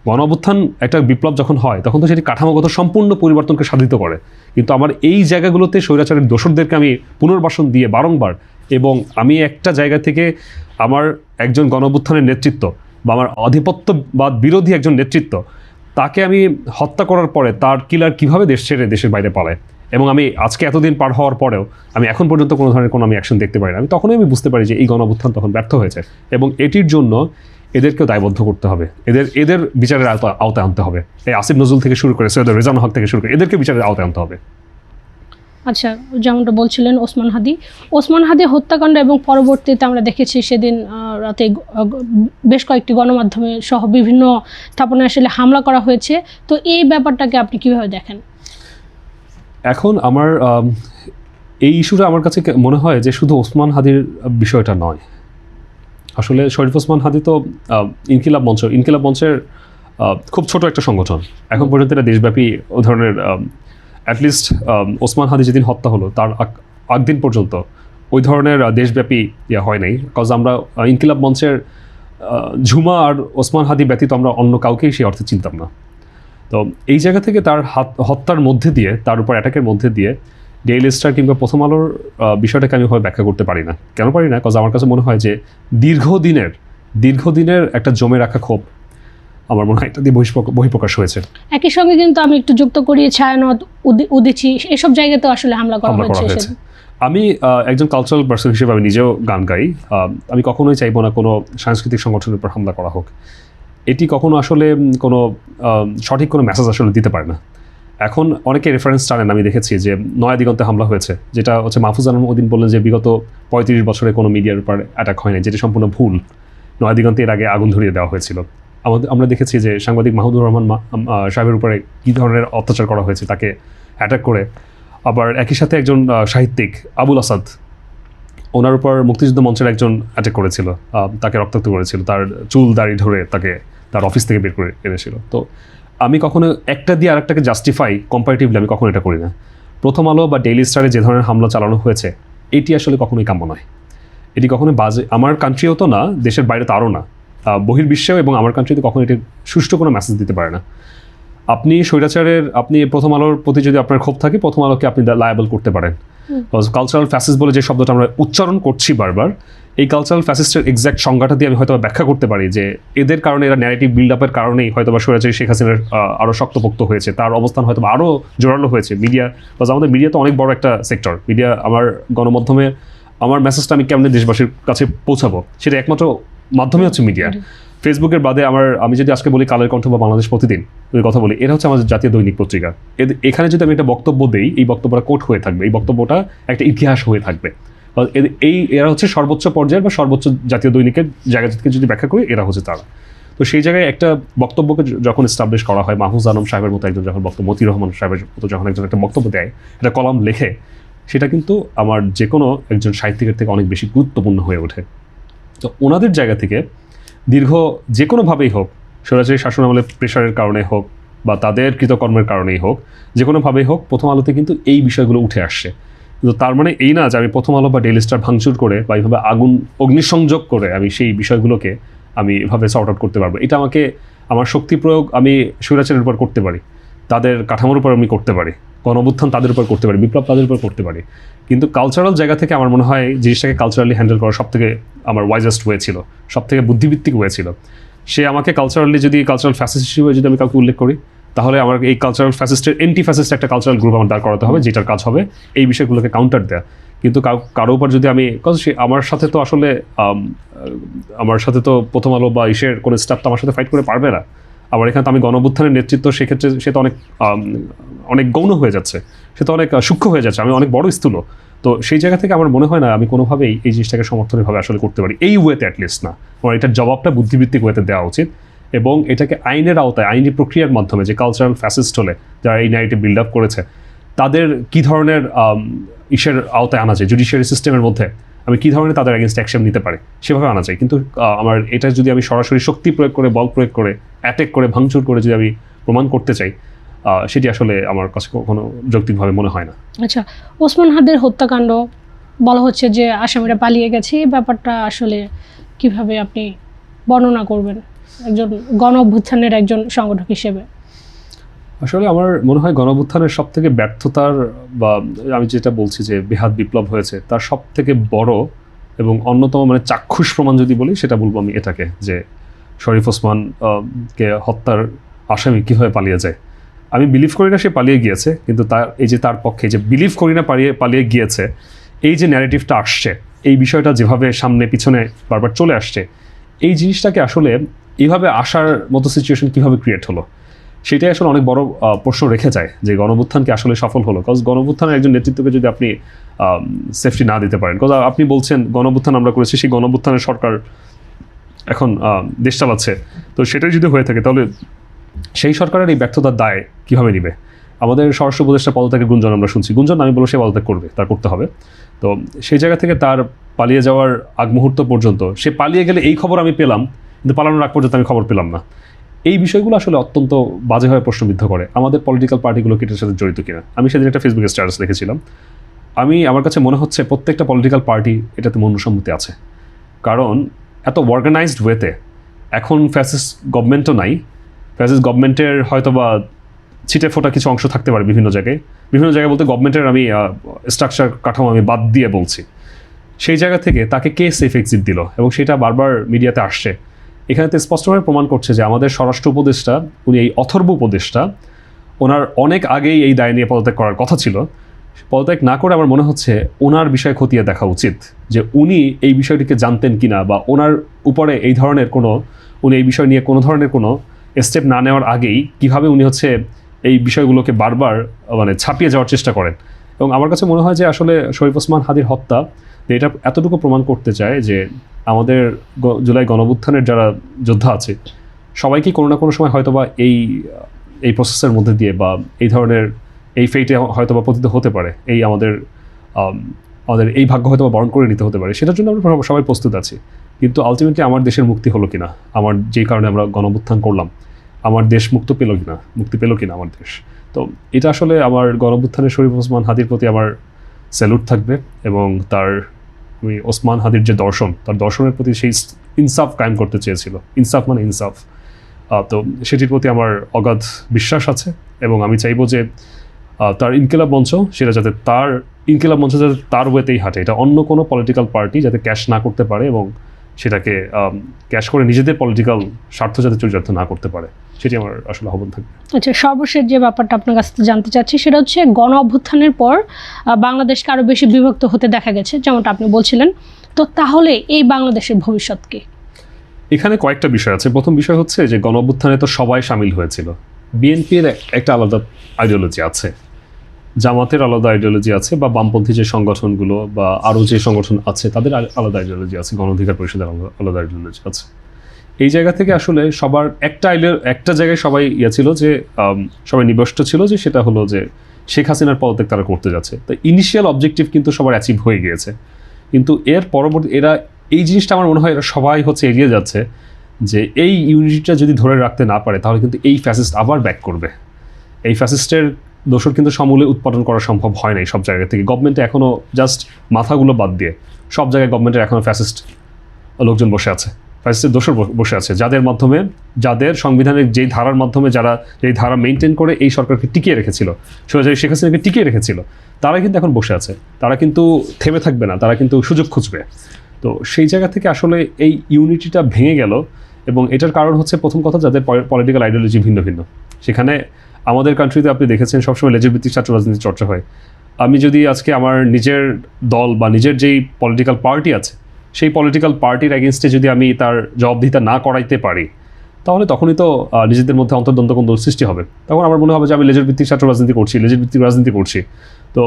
গণ অভ্যুত্থান একটা বিপ্লব যখন হয়, তখন তো সেটি কাঠামোগত সম্পূর্ণ পরিবর্তনকে সাধিত করে। কিন্তু আমার এই জায়গাগুলোতে স্বৈরাচারের দোষরদেরকে আমি পুনর্বাসন দিয়ে বারংবার, এবং আমি একটা জায়গা থেকে আমার একজন গণ অভ্যুত্থানের নেতৃত্ব বা আমার আধিপত্যবাদ বিরোধী একজন নেতৃত্ব, তাকে আমি হত্যা করার পরে তার কিলার কীভাবে দেশ ছেড়ে দেশের বাইরে পালায়, এবং আমি আজকে এতদিন পার হওয়ার পরেও আমি এখন পর্যন্ত কোনো ধরনের আমি অ্যাকশন দেখতে পারি না। আমি তখনই আমি বুঝতে পারি যে এই গণ অভ্যুত্থান তখন ব্যর্থ হয়েছে, এবং এটির জন্য এদেরকেও দায়বদ্ধ করতে হবে, এদের বিচারের আওতায় আনতে হবে। এই আসিফ নজরুল থেকে শুরু করে সৈয়দ রেজানা হক থেকে শুরু করে এদেরকে বিচারের আওতায় আনতে হবে। আচ্ছা, যেমনটা বলছিলেন ওসমান হাদি হত্যাকাণ্ড, এবং পরবর্তীতে আমরা দেখেছি সেদিন রাতে বেশ কয়েকটি গণমাধ্যমে সহ বিভিন্ন স্থাপনায় আসলে হামলা করা হয়েছে। তো এই ব্যাপারটাকে আপনি কীভাবে দেখেন? এখন আমার এই ইস্যুটা আমার কাছে মনে হয় যে শুধু ওসমান হাদির বিষয়টা নয়। আসলে শরীফ ওসমান হাদি তো ইনকিলাব মঞ্চের খুব ছোট একটা সংগঠন। এখন পর্যন্ত এটা দেশব্যাপী ও ধরনের অ্যাটলিস্ট ওসমান হাদি যেদিন হত্যা হলো তার আগ দিন পর্যন্ত ওই ধরনের দেশব্যাপী ইয়ে হয় নাই, কজ আমরা ইনকিলাব মঞ্চের ঝুমা আর ওসমান হাদি ব্যতীত আমরা অন্য কাউকেই সেই অর্থে চিনতাম না। তো এই জায়গা থেকে তার হত্যার মধ্যে দিয়ে, তার উপর অ্যাটাকের মধ্যে দিয়ে ডেইলি স্টার কিংবা প্রথম আলোর বিষয়টাকে আমি হয়তো ব্যাখ্যা করতে পারি না। কেন পারি না? কজ আমার কাছে মনে হয় যে দীর্ঘদিনের একটা জমে রাখা ক্ষোভ আমার মনে হয় এটা দিয়ে বহিঃপ্রকাশ হয়েছে। একই সঙ্গে কিন্তু আমি একটু যুক্ত করি ছায়ানট, উদিচি, এসব জায়গাতেও আসলে হামলা করা হয়েছে। আমি একজন কালচারাল পার্সন হিসেবে আমি নিজেও গান গাই। আমি কখনোই চাইবো না কোনো সাংস্কৃতিক সংগঠনের উপর হামলা করা হোক। এটি কখনো আসলে কোনো সঠিক কোনো মেসেজ আসলে দিতে পারে না। এখন অনেকে রেফারেন্স টানেন, আমি দেখেছি যে নয়া দিগন্তে হামলা হয়েছে, যেটা হচ্ছে মাহফুজ আলম ওদিন বললেন যে বিগত 35 বছরে কোনো মিডিয়ার উপর অ্যাটাক হয় না, যেটি সম্পূর্ণ ভুল। নয়া দিগন্তে এর আগে আগুন ধরিয়ে দেওয়া হয়েছিল। আমরা দেখেছি যে সাংবাদিক মাহমুদুর রহমান সাহেবের উপরে কী ধরনের অত্যাচার করা হয়েছে, তাকে অ্যাটাক করে। আবার একই সাথে একজন সাহিত্যিক আবুল আসাদ, ওনার উপর মুক্তিযুদ্ধ মঞ্চের একজন অ্যাটাক করেছিল, তাকে রক্তাক্ত করেছিল, তার চুল দাড়ি ধরে তাকে তার অফিস থেকে বের করে এনেছিল। তো আমি কখনো একটা দিয়ে আরেকটাকে জাস্টিফাই কম্পারেটিভলি আমি কখনো এটা করি না। প্রথম আলো বা ডেইলি স্টারে যে ধরনের হামলা চালানো হয়েছে এটি আসলে কখনোই কাম্য নয়। এটি কখনোই বাজে, আমার কান্ট্রিও তো না, দেশের বাইরে তো আরও না, বহির্বিশ্বেও এবং আমার কান্ট্রিতে কখনো এটি সুষ্ঠু কোনো মেসেজ দিতে পারে না। আপনি স্বৈরাচারের, আপনি প্রথম আলোর প্রতি যদি আপনার ক্ষোভ থাকে, প্রথম আলোকে আপনি লায়াবল করতে পারেন। কালচারাল ফ্যাসিস্ট বলে যে শব্দটা আমরা উচ্চারণ করছি বারবার, এই কালচারাল ফ্যাসিস্টের এক্স্যাক্ট সংজ্ঞাটা দিয়ে আমি হয়তো ব্যাখ্যা করতে পারি যে এদের কারণে, এরা ন্যারেটিভ বিল্ড আপের কারণেই হয়তো বা স্বৈরাচারী শেখ হাসিনার আরও শক্তপোক্ত হয়েছে, তার অবস্থান হয়তো আরও জোরালো হয়েছে। মিডিয়া, আমাদের মিডিয়া তো অনেক বড় একটা সেক্টর। মিডিয়া, আমার গণমাধ্যমে আমার মেসেজটা আমি কেমন দেশবাসীর কাছে পৌঁছাবো, সেটা একমাত্র মাধ্যমে হচ্ছে মিডিয়া। ফেসবুকের বাদে আমি যদি আজকে বলি কালের কণ্ঠ বা বাংলাদেশ প্রতিদিন যদি কথা বলি, এটা হচ্ছে আমাদের জাতীয় দৈনিক পত্রিকা। এখানে যদি আমি একটা বক্তব্য দিই, এই বক্তব্যটা কোট হয়ে থাকবে, এই বক্তব্যটা একটা ইতিহাস হয়ে থাকবে। এরা হচ্ছে সর্বোচ্চ পর্যায়ের বা সর্বোচ্চ জাতীয় দৈনিকের জায়গা থেকে যদি ব্যাখ্যা করি, এরা হচ্ছে তারা। তো সেই জায়গায় একটা বক্তব্যকে যখন এস্টাবলিশ করা হয়, মাহফুজ আলম সাহেবের মতো একজন যখন বক্তব্য, মতিউর রহমান সাহেবের মতো যখন একজন একটা বক্তব্য দেয়, একটা কলাম লেখে, সেটা কিন্তু আমার যে কোনো একজন সাহিত্যিকের থেকে অনেক বেশি গুরুত্বপূর্ণ হয়ে ওঠে। তো ওনাদের জায়গা থেকে যে কোনোভাবেই হোক, স্বৈরাচারী শাসন আমলে প্রেশারের কারণে হোক বা তাদের কৃতকর্মের কারণেই হোক, যে কোনোভাবেই হোক, প্রথম আলোতে কিন্তু এই বিষয়গুলো উঠে আসছে। কিন্তু তার মানে এই না যে আমি প্রথম আলো বা ডেইলি স্টার ভাঙচুর করে বা এইভাবে অগ্নিসংযোগ করে আমি সেই বিষয়গুলোকে আমি এভাবে সর্ট আউট করতে পারবো। এটা আমাকে, আমার শক্তি প্রয়োগ আমি স্বৈরাচারের উপর করতে পারি, তাদের কাঠামোর উপর আমি করতে পারি, গণঅভ্যুত্থান তাদের উপর করতে পারি, বিপ্লব তাদের উপর করতে পারি। কিন্তু কালচারাল জায়গা থেকে আমার মনে হয় জিনিসটাকে কালচারালি হ্যান্ডেল করা সবথেকে আমার ওয়াইজেস্ট ওয়ে ছিল, সবথেকে বুদ্ধিভিত্তিক ওয়ে ছিল। সে আমাকে কালচারালি, যদি কালচারাল ফ্যাসিস্ট হিসেবে যদি আমি কাউকে উল্লেখ করি, তাহলে আমার এই কালচারাল ফ্যাসিস্টের এন্টি ফ্যাসিস্ট একটা কালচারাল গ্রুপ আমার দাঁড় করাতে হবে, যেটার কাজ হবে এই বিষয়গুলোকে কাউন্টার দেওয়া। কিন্তু কারো উপর যদি আমি, সে আমার সাথে তো আসলে প্রথম আলো বা ইসের কোনো স্টাফ তো আমার সাথে ফাইট করে পারবে না। আবার এখানে তো আমি গণঅভ্যুত্থানের নেতৃত্ব, সেক্ষেত্রে সে তো অনেক গৌণ হয়ে যাচ্ছে, সে তো অনেক সূক্ষ্ম হয়ে যাচ্ছে, আমি অনেক বড় স্থূল। তো সেই জায়গা থেকে আমার মনে হয় না আমি কোনোভাবেই এই জিনিসটাকে সমর্থনভাবে আসলে করতে পারি, এই ওয়েতে অ্যাটলিস্ট না। আমার এটার জবাবটা বুদ্ধিভিত্তিক ওয়েতে দেওয়া উচিত এবং এটাকে আইনের আওতায়, আইনি প্রক্রিয়ার মাধ্যমে, যে কালচারাল ফ্যাসিস্ট হলে যারা এই ন্যারেটিভ বিল্ড আপ করেছে তাদের কী ধরনের ইসের আওতায় আনা যায়, জুডিশিয়ারি সিস্টেমের মধ্যে আমি কী ধরনের তাদের এগেনস্ট অ্যাকশন নিতে পারি, সেভাবে আনা যায়। কিন্তু আমার এটা যদি আমি সরাসরি শক্তি প্রয়োগ করে, বল প্রয়োগ করে, অ্যাটেক করে, ভাঙচুর করে যদি আমি প্রমাণ করতে চাই, সেটি আসলে আমার কাছে কখনো যৌক্তিকভাবে মনে হয় না। আচ্ছা, ওসমান হাদির হত্যাকাণ্ড বলা হচ্ছে যে আসামিরা পালিয়ে গেছে, এই ব্যাপারটা আসলে কিভাবে আপনি বর্ণনা করবেন একজন গণঅভ্যুত্থানের একজন সংগঠক হিসেবে? আসলে আমার মনে হয় গণঅভ্যুত্থানের সব থেকে ব্যর্থতার, বা আমি যেটা বলছি যে বেহাত বিপ্লব হয়েছে, তার সব থেকে বড় এবং অন্যতম চাক্ষুষ প্রমাণ যদি বলি, সেটা বলবো আমি এটাকে, যে শরীফ ওসমান কে হত্যার আসামি কীভাবে পালিয়ে যায়। আমি বিলিভ করি না সে পালিয়ে গিয়েছে, কিন্তু তার পক্ষে যে বিলিভ করি না পালিয়ে গিয়েছে, এই যে ন্যারেটিভটা আসছে, এই বিষয়টা যেভাবে সামনে পিছনে বারবার চলে আসছে, এই জিনিসটাকে আসলে এইভাবে আসার মতো সিচুয়েশন কীভাবে ক্রিয়েট হলো, সেটাই আসলে অনেক বড় প্রশ্ন রেখে যায় যে গণঅভ্যুত্থানকে আসলে সফল হলো। কজ গণঅভ্যুত্থানের একজন নেতৃত্বকে যদি আপনি সেফটি না দিতে পারেন, কজ আপনি বলছেন গণঅভ্যুত্থান আমরা করেছি, সেই গণঅভ্যুত্থানের সরকার এখন দেশ চালাচ্ছে, তো সেটাই যদি হয়ে থাকে তাহলে সেই সরকারের এই ব্যর্থতার দায় কীভাবে নিবে? আমাদের স্বরাষ্ট্র উপদেষ্টা পদত্যাগের গুঞ্জন আমরা শুনছি, গুঞ্জন আমি বলবো সে পদত্যাগ করবে, তার করতে হবে। তো সেই জায়গা থেকে তার পালিয়ে যাওয়ার আগ মুহূর্ত পর্যন্ত, সে পালিয়ে গেলে এই খবর আমি পেলাম, কিন্তু পালানোর আগ পর্যন্ত আমি খবর পেলাম না, এই বিষয়গুলো আসলে অত্যন্ত বাজেভাবে প্রশ্নবিদ্ধ করে আমাদের পলিটিক্যাল পার্টিগুলো এটার সাথে জড়িত কিনা। আমি সেদিন একটা ফেসবুকে স্ট্যাটাস লিখেছিলাম, আমার কাছে মনে হচ্ছে প্রত্যেকটা পলিটিক্যাল পার্টি এটাতে মনসম্মতি আছে, কারণ এত অর্গানাইজড ওয়েতে এখন ফ্যাসিস্ট গভর্নমেন্টও নাই। ফ্যাসিস্ট গভর্নমেন্টের হয়তো বা ছিটে ফোটা কিছু অংশ থাকতে পারে বিভিন্ন জায়গায় বলতে গভর্নমেন্টের আমি স্ট্রাকচার কাঠামো আমি বাদ দিয়ে বলছি। সেই জায়গা থেকে তাকে কে সেফ এক্সিট দিল এবং সেটা বারবার মিডিয়াতে আসছে। এখানে তো স্পষ্টভাবে প্রমাণ করছে যে আমাদের স্বরাষ্ট্র উপদেষ্টা, উনি এই অথর্ব উপদেষ্টা, ওনার অনেক আগেই এই দায় নিয়ে পদত্যাগ করার কথা ছিল। পদত্যাগ না করে আমার মনে হচ্ছে ওনার বিষয় খতিয়ে দেখা উচিত যে উনি এই বিষয়টিকে জানতেন কিনা, বা ওনার উপরে এই ধরনের উনি এই বিষয় নিয়ে কোনো ধরনের কোনো স্টেপ না নেওয়ার আগেই কিভাবে উনি এই বিষয়গুলোকে বারবার ছাপিয়ে যাওয়ার চেষ্টা করেন। এবং আমার কাছে মনে হয় যে আসলে শরীফ ওসমান হাদির হত্যা এটা এতটুকু প্রমাণ করতে চায় যে আমাদের জুলাই গণঅভ্যুত্থানের যারা যোদ্ধা আছে সবাইকে কোনো না কোনো সময় হয়তোবা এই প্রসেসের মধ্যে দিয়ে বা এই ধরনের এই ফেটে হয়তোবা পতিত হতে পারে, আমাদের এই ভাগ্য হয়তোবা বরণ করে নিতে হতে পারে। সেটার জন্য আমরা সবাই প্রস্তুত আছি। কিন্তু আলটিমেটলি আমার দেশের মুক্তি হলো কিনা, আমার যেই কারণে আমরা গণঅভ্যুত্থান করলাম, আমার দেশ মুক্তি পেল কিনা আমার দেশ। তো এটা আসলে আমার গণঅভ্যুত্থানের শরীফ ওসমান হাদির প্রতি আমার স্যালুট থাকবে, এবং আমি ওসমান হাদির যে দর্শন, তার দর্শনের প্রতি সেই ইনসাফ কায়েম করতে চেয়েছিল, ইনসাফ মানে ইনসাফ, তো সেটির প্রতি আমার অগাধ বিশ্বাস আছে। এবং আমি চাইবো যে তার ইনকিলাব মঞ্চ যাতে তার ওয়েতেই হাঁটে, এটা অন্য কোনো পলিটিক্যাল পার্টি যাতে ক্যাশ না করতে পারে এবং সেটাকে ক্যাশ করে নিজেদের পলিটিক্যাল স্বার্থ যাতে চরিতার্থ না করতে পারে, সেটি আমার আসলে আহ্বান থাকবে। আচ্ছা, সর্বশেষ যে ব্যাপারটা আপনার কাছ থেকে জানতে চাচ্ছি সেটা হচ্ছে গণ অভ্যুত্থানের পর বাংলাদেশকে আরও বেশি বিভক্ত হতে দেখা গেছে, যেমনটা আপনি বলছিলেন। তো তাহলে এই বাংলাদেশের ভবিষ্যৎ কি? এখানে কয়েকটা বিষয় আছে। প্রথম বিষয় হচ্ছে যে গণ অভ্যুত্থানে তো সবাই সামিল হয়েছিল। বিএনপির একটা আলাদা আইডিওলজি আছে, জামাতের আলাদা আইডিওলজি আছে, বা বামপন্থী যে সংগঠনগুলো বা আরও যে সংগঠন আছে তাদের আলাদা আইডিওলজি আছে, গণ অধিকার পরিষদের আলাদা আইডিওলজি আছে। এই জায়গা থেকে আসলে সবার একটা জায়গায় সবাই ছিল যে সবাই নিবষ্ট ছিল যে সেটা হলো যে শেখ হাসিনার পদত্যাগ তারা করতে যাচ্ছে। তো ইনিশিয়াল অবজেক্টিভ কিন্তু সবার অ্যাচিভ হয়ে গিয়েছে, কিন্তু এর পরবর্তী এই জিনিসটা আমার মনে হয় এরা সবাই এগিয়ে যাচ্ছে যে এই ইউনিটিটা যদি ধরে রাখতে না পারে তাহলে কিন্তু এই ফ্যাসিস্ট আবার ব্যাক করবে। এই ফ্যাসিস্টের দোষর কিন্তু সমূলে উৎপাদন করা সম্ভব হয় নাই সব জায়গা থেকে। গভর্নমেন্টে এখনও জাস্ট মাথাগুলো বাদ দিয়ে সব জায়গায় গভর্নমেন্টের এখনও ফ্যাসিস্ট লোকজন বসে আছে, ফ্যাসিস্টের দোষর বসে আছে, যাদের সংবিধানের যেই ধারার মাধ্যমে যারা যেই ধারা মেনটেন করে এই সরকারকে টিকিয়ে রেখেছিল, শেখ হাসিনাকে টিকিয়ে রেখেছিল, তারা কিন্তু এখন বসে আছে। তারা কিন্তু থেমে থাকবে না, তারা কিন্তু সুযোগ খুঁজবে। তো সেই জায়গা থেকে আসলে এই ইউনিটিটা ভেঙে গেল, এবং এটার কারণ হচ্ছে প্রথম কথা যাদের পলিটিক্যাল আইডিওলজি ভিন্ন ভিন্ন। সেখানে আমাদের কান্ট্রিতে আপনি দেখেছেন সবসময় লেজের ভিত্তিক ছাত্র রাজনীতি চর্চা হয়। আমি যদি আজকে আমার নিজের দল বা নিজের যেই পলিটিক্যাল পার্টি আছে সেই পলিটিক্যাল পার্টির এগেনস্টে যদি আমি তার জবাবদিহিতা না করাইতে পারি, তাহলে তখনই তো নিজেদের মধ্যে অন্তর্দ্বন্দ্ব কোন্দল সৃষ্টি হবে। তখন আমার মনে হবে যে আমি লেজের ভিত্তিক ছাত্র রাজনীতি করছি, লেজের ভিত্তিক রাজনীতি করছি। তো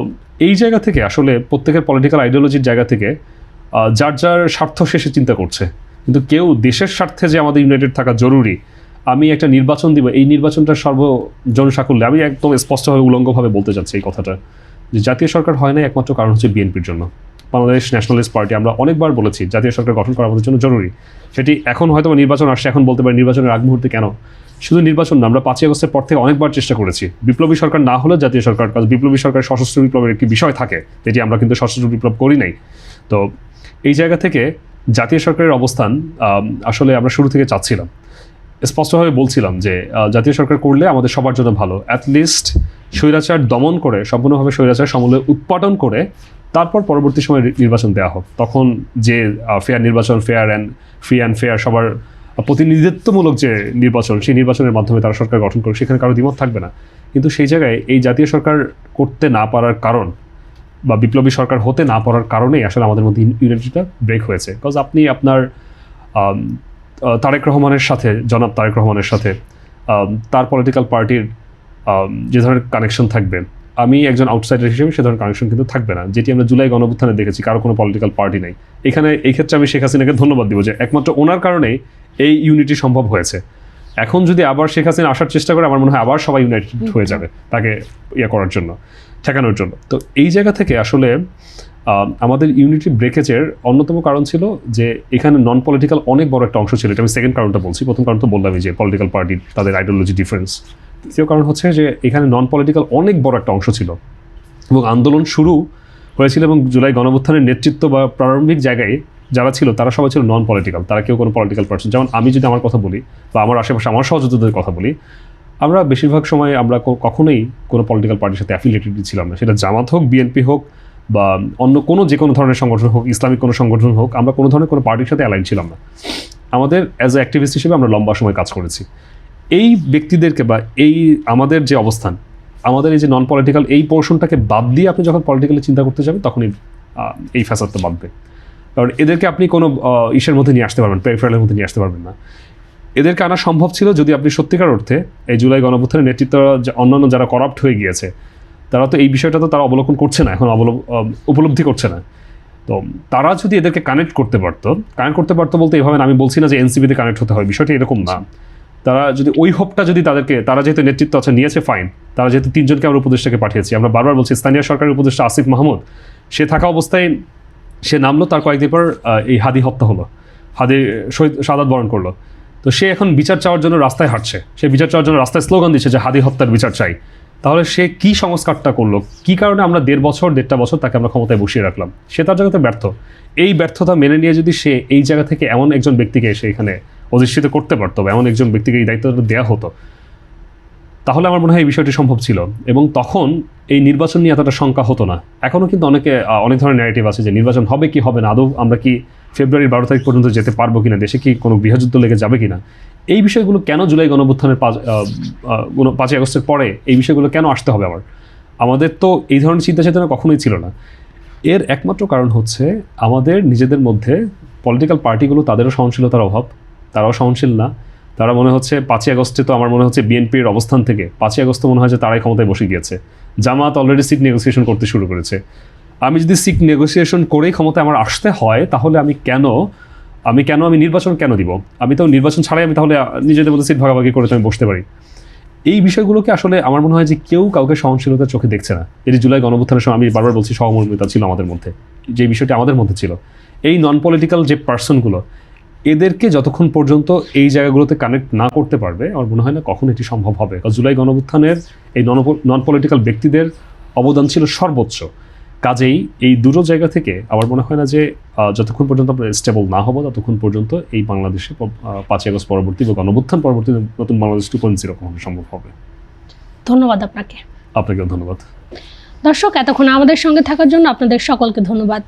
এই জায়গা থেকে আসলে প্রত্যেকের পলিটিক্যাল আইডিওলজির জায়গা থেকে যার যার স্বার্থ শেষে চিন্তা করছে, কিন্তু কেউ দেশের স্বার্থে যে আমাদের ইউনাইটেড থাকা জরুরি, আমি একটা নির্বাচন দিব, এই নির্বাচনটা সর্বজনসাকুল্যে আমি একদম স্পষ্টভাবে উলঙ্গভাবে বলতে চাচ্ছি এই কথাটা, যে জাতীয় সরকার হয় না একমাত্র কারণ হচ্ছে বিএনপির জন্য। বাংলাদেশ ন্যাশনালিস্ট পার্টি আমরা অনেকবার বলেছি জাতীয় সরকার গঠন করা আমাদের জন্য জরুরি। সেটি এখন হয়তো নির্বাচন আসছে, এখন বলতে পারি নির্বাচনের আগ মুহূর্তে কেন। শুধু নির্বাচন না, আমরা 5ই আগস্টের পর থেকে অনেকবার চেষ্টা করেছি বিপ্লবী সরকার না হলেও জাতীয় সরকার, কারণ বিপ্লবী সরকার সশস্ত্র বিপ্লবের একটি বিষয় থাকে, যেটি আমরা কিন্তু সশস্ত্র বিপ্লব করি নাই। তো এই জায়গা থেকে জাতীয় সরকারের অবস্থান আসলে আমরা শুরু থেকে চাচ্ছিলাম, স্পষ্টভাবে বলছিলাম যে জাতীয় সরকার করলে আমাদের সবার জন্য ভালো। অ্যাটলিস্ট স্বৈরাচার দমন করে, সম্পূর্ণভাবে স্বৈরাচার সমূলে উৎপাদন করে তারপর পরবর্তী সময় নির্বাচন দেওয়া হোক। তখন যে ফেয়ার নির্বাচন, ফ্রি অ্যান্ড ফেয়ার, সবার প্রতিনিধিত্বমূলক যে নির্বাচন, সেই নির্বাচনের মাধ্যমে তারা সরকার গঠন করে, সেখানে কারো দ্বিমত থাকবে না। কিন্তু সেই জায়গায় এই জাতীয় সরকার করতে না পারার কারণ বা বিপ্লবী সরকার হতে না পারার কারণেই আসলে আমাদের মধ্যে ইউনিটিটা ব্রেক হয়েছে। বিকজ আপনি আপনার তারেক রহমানের সাথে, জনাব তারেক রহমানের সাথে তার পলিটিক্যাল পার্টির যে ধরনের কানেকশন থাকবে, আমি একজন আউটসাইডার হিসেবে সে ধরনের কানেকশন কিন্তু থাকবে না, যেটি আমরা জুলাই গণঅভ্যুত্থানে দেখেছি। কারো কোনো পলিটিক্যাল পার্টি নেই এখানে। এই ক্ষেত্রে আমি শেখ হাসিনাকে ধন্যবাদ দিব যে একমাত্র ওনার কারণেই এই ইউনিটি সম্ভব হয়েছে। এখন যদি আবার শেখ হাসিনা আসার চেষ্টা করে, আমার মনে হয় আবার সবাই ইউনাইটেড হয়ে যাবে তাকে করার জন্য, ঠেকানোর জন্য। তো এই জায়গা থেকে আসলে আমাদের ইউনিটি ব্রেকেজের অন্যতম কারণ ছিল যে এখানে নন পলিটিক্যাল অনেক বড় একটা অংশ ছিল। এটা আমি সেকেন্ড কারণটা বলছি। প্রথম কারণ তো বললামই যে পলিটিক্যাল পার্টি তাদের আইডিওলজি ডিফারেন্স। দ্বিতীয় কারণ হচ্ছে যে এখানে নন পলিটিক্যাল অনেক বড় একটা অংশ ছিল, এবং আন্দোলন শুরু হয়েছিল এবং জুলাই গণঅভ্যুত্থানের নেতৃত্ব বা প্রারম্ভিক জায়গায় যারা ছিল তারা সবাই ছিল নন পলিটিক্যাল, তারা কেউ কোনো পলিটিক্যাল পার্সন। যেমন আমি যদি আমার কথা বলি বা আমার আশেপাশে আমার সহযোদ্ধাদের কথা বলি, আমরা বেশিরভাগ সময় আমরা কখনোই কোনো পলিটিক্যাল পার্টির সাথে অ্যাফিলিয়েটেড ছিলাম না, সেটা জামাত হোক, বিএনপি হোক বা অন্য কোনো যে কোনো ধরনের সংগঠন হোক, ইসলামিক কোনো সংগঠন হোক, আমরা কোনো ধরনের কোনো পার্টির সাথে অ্যালাইন ছিলাম না। আমাদের অ্যাজ এ অ্যাক্টিভিস্ট হিসেবে আমরা লম্বা সময় কাজ করেছি। এই ব্যক্তিদেরকে বা এই আমাদের যে অবস্থান, আমাদের এই যে নন পলিটিক্যাল এই পোর্শনটাকে বাদ দিয়ে আপনি যখন পলিটিক্যালি চিন্তা করতে যাবেন তখনই এই ফ্যাসাদটা বাঁধবে। কারণ এদেরকে আপনি কোনো ইসের মধ্যে নিয়ে আসতে পারবেন, পেরিফেরালের মধ্যে নিয়ে আসতে পারবেন না। এদেরকে আনা সম্ভব ছিল যদি আপনি সত্যিকার অর্থে এই জুলাই গণঅভ্যুত্থানের নেতৃত্ব অন্যান্য যারা করাপ্ট হয়ে গিয়েছে তারা তো এই বিষয়টা তো তারা অবলোকন করছে না, এখন উপলব্ধি করছে না। তো তারা যদি এদেরকে কানেক্ট করতে পারতো বলতে এভাবে আমি বলছি না যে এনসিপিতে কানেক্ট হতে হয়, বিষয়টি এরকম না। তারা যদি ওই হোপটা যদি তাদেরকে, তারা যেহেতু নেতৃত্ব আছে নিয়েছে ফাইন, তারা যেহেতু 3 জনকে আমরা উপদেষ্টাকে পাঠিয়েছি, আমরা বারবার বলছি স্থানীয় সরকারের উপদেষ্টা আসিফ মাহমুদ সে থাকা অবস্থায় সে নামলো, তার কয়েকদিন পর এই হাদি হত্যা হলো, হাদি শাহাদাত বরণ করলো। তো সে এখন বিচার চাওয়ার জন্য রাস্তায় হাঁটছে, সে বিচার চাওয়ার জন্য রাস্তায় স্লোগান দিচ্ছে যে হাদি হত্যার বিচার চাই। তাহলে সে কি সংস্কারটা করলো, কি কারণে আমরা 1.5 বছর তাকে আমরা ক্ষমতায় বসিয়ে রাখলাম? সে তার জায়গাতে ব্যর্থ। এই ব্যর্থতা মেনে নিয়ে যদি সে এই জায়গা থেকে এমন একজন ব্যক্তিকে এসে এখানে অধিষ্ঠিত করতে পারতো বা এমন একজন ব্যক্তিকে এই দায়িত্বটা দেওয়া হতো, তাহলে আমার মনে হয় এই বিষয়টি সম্ভব ছিল এবং তখন এই নির্বাচন নিয়ে এতটা শঙ্কা হতো না। এখনও কিন্তু অনেক ধরনের ন্যারেটিভ আছে যে নির্বাচন হবে কি হবে না, আদৌ আমরা কি ফেব্রুয়ারির 12 তারিখ পর্যন্ত যেতে পারবো কিনা, দেশে কি কোনো গৃহযুদ্ধ লেগে যাবে কিনা, এই বিষয়গুলো কেন জুলাই গণঅভ্যুত্থানের 5ই আগস্টের পরে এই বিষয়গুলো কেন আসতে হবে? আমাদের তো এই ধরনের চিন্তা চেতনা কখনোই ছিল না। এর একমাত্র কারণ হচ্ছে আমাদের নিজেদের মধ্যে পলিটিক্যাল পার্টিগুলো তাদেরও সহনশীলতার অভাব, তারাও সহনশীল না। তারা মনে হচ্ছে 5ই আগস্টে তো আমার মনে হচ্ছে বিএনপির অবস্থান থেকে 5ই আগস্ট মনে হয় যে তারাই ক্ষমতায় বসে গিয়েছে। জামাত অলরেডি সিট নেগোসিয়েশন করতে শুরু করেছে। আমি যদি সিট নেগোসিয়েশন করেই ক্ষমতায় আমার আসতে হয় তাহলে আমি নির্বাচন কেন দিব? আমি তো নির্বাচন ছাড়াই আমি তাহলে নিজেদের মধ্যে সিট ভাগাভাগি করে তো আমি বসতে পারি। এই বিষয়গুলোকে আসলে আমার মনে হয় যে কেউ কাউকে সহনশীলতার চোখে দেখছে না। এটি জুলাই গণঅভ্যুত্থানের সময় আমি বারবার বলছি সহমর্মিতা ছিল আমাদের মধ্যে, যে বিষয়টি আমাদের মধ্যে ছিল। এই নন পলিটিক্যাল যে পার্সনগুলো, এদেরকে যতক্ষণ পর্যন্ত এই জায়গাগুলোতে কানেক্ট না করতে পারবে আমার মনে হয় না কখন এটি সম্ভব হবে। কারণ জুলাই গণঅভ্যুত্থানের এই নন পলিটিক্যাল ব্যক্তিদের অবদান ছিল সর্বোচ্চ। কাজেই এই দুটো জায়গা থেকে আমার মনে হয় না যে যতক্ষণ পর্যন্ত আমরা স্টেবল না হবো ততক্ষণ পর্যন্ত এই বাংলাদেশে 5ই আগস্ট পরবর্তী বা গণঅভ্যুত্থান পরবর্তী নতুন বাংলাদেশ 2.0 কখনো সম্ভব হবে। ধন্যবাদ আপনাকে। আপনাকেও ধন্যবাদ। দর্শক, এতক্ষণ আমাদের সঙ্গে থাকার জন্য আপনাদের সকলকে ধন্যবাদ।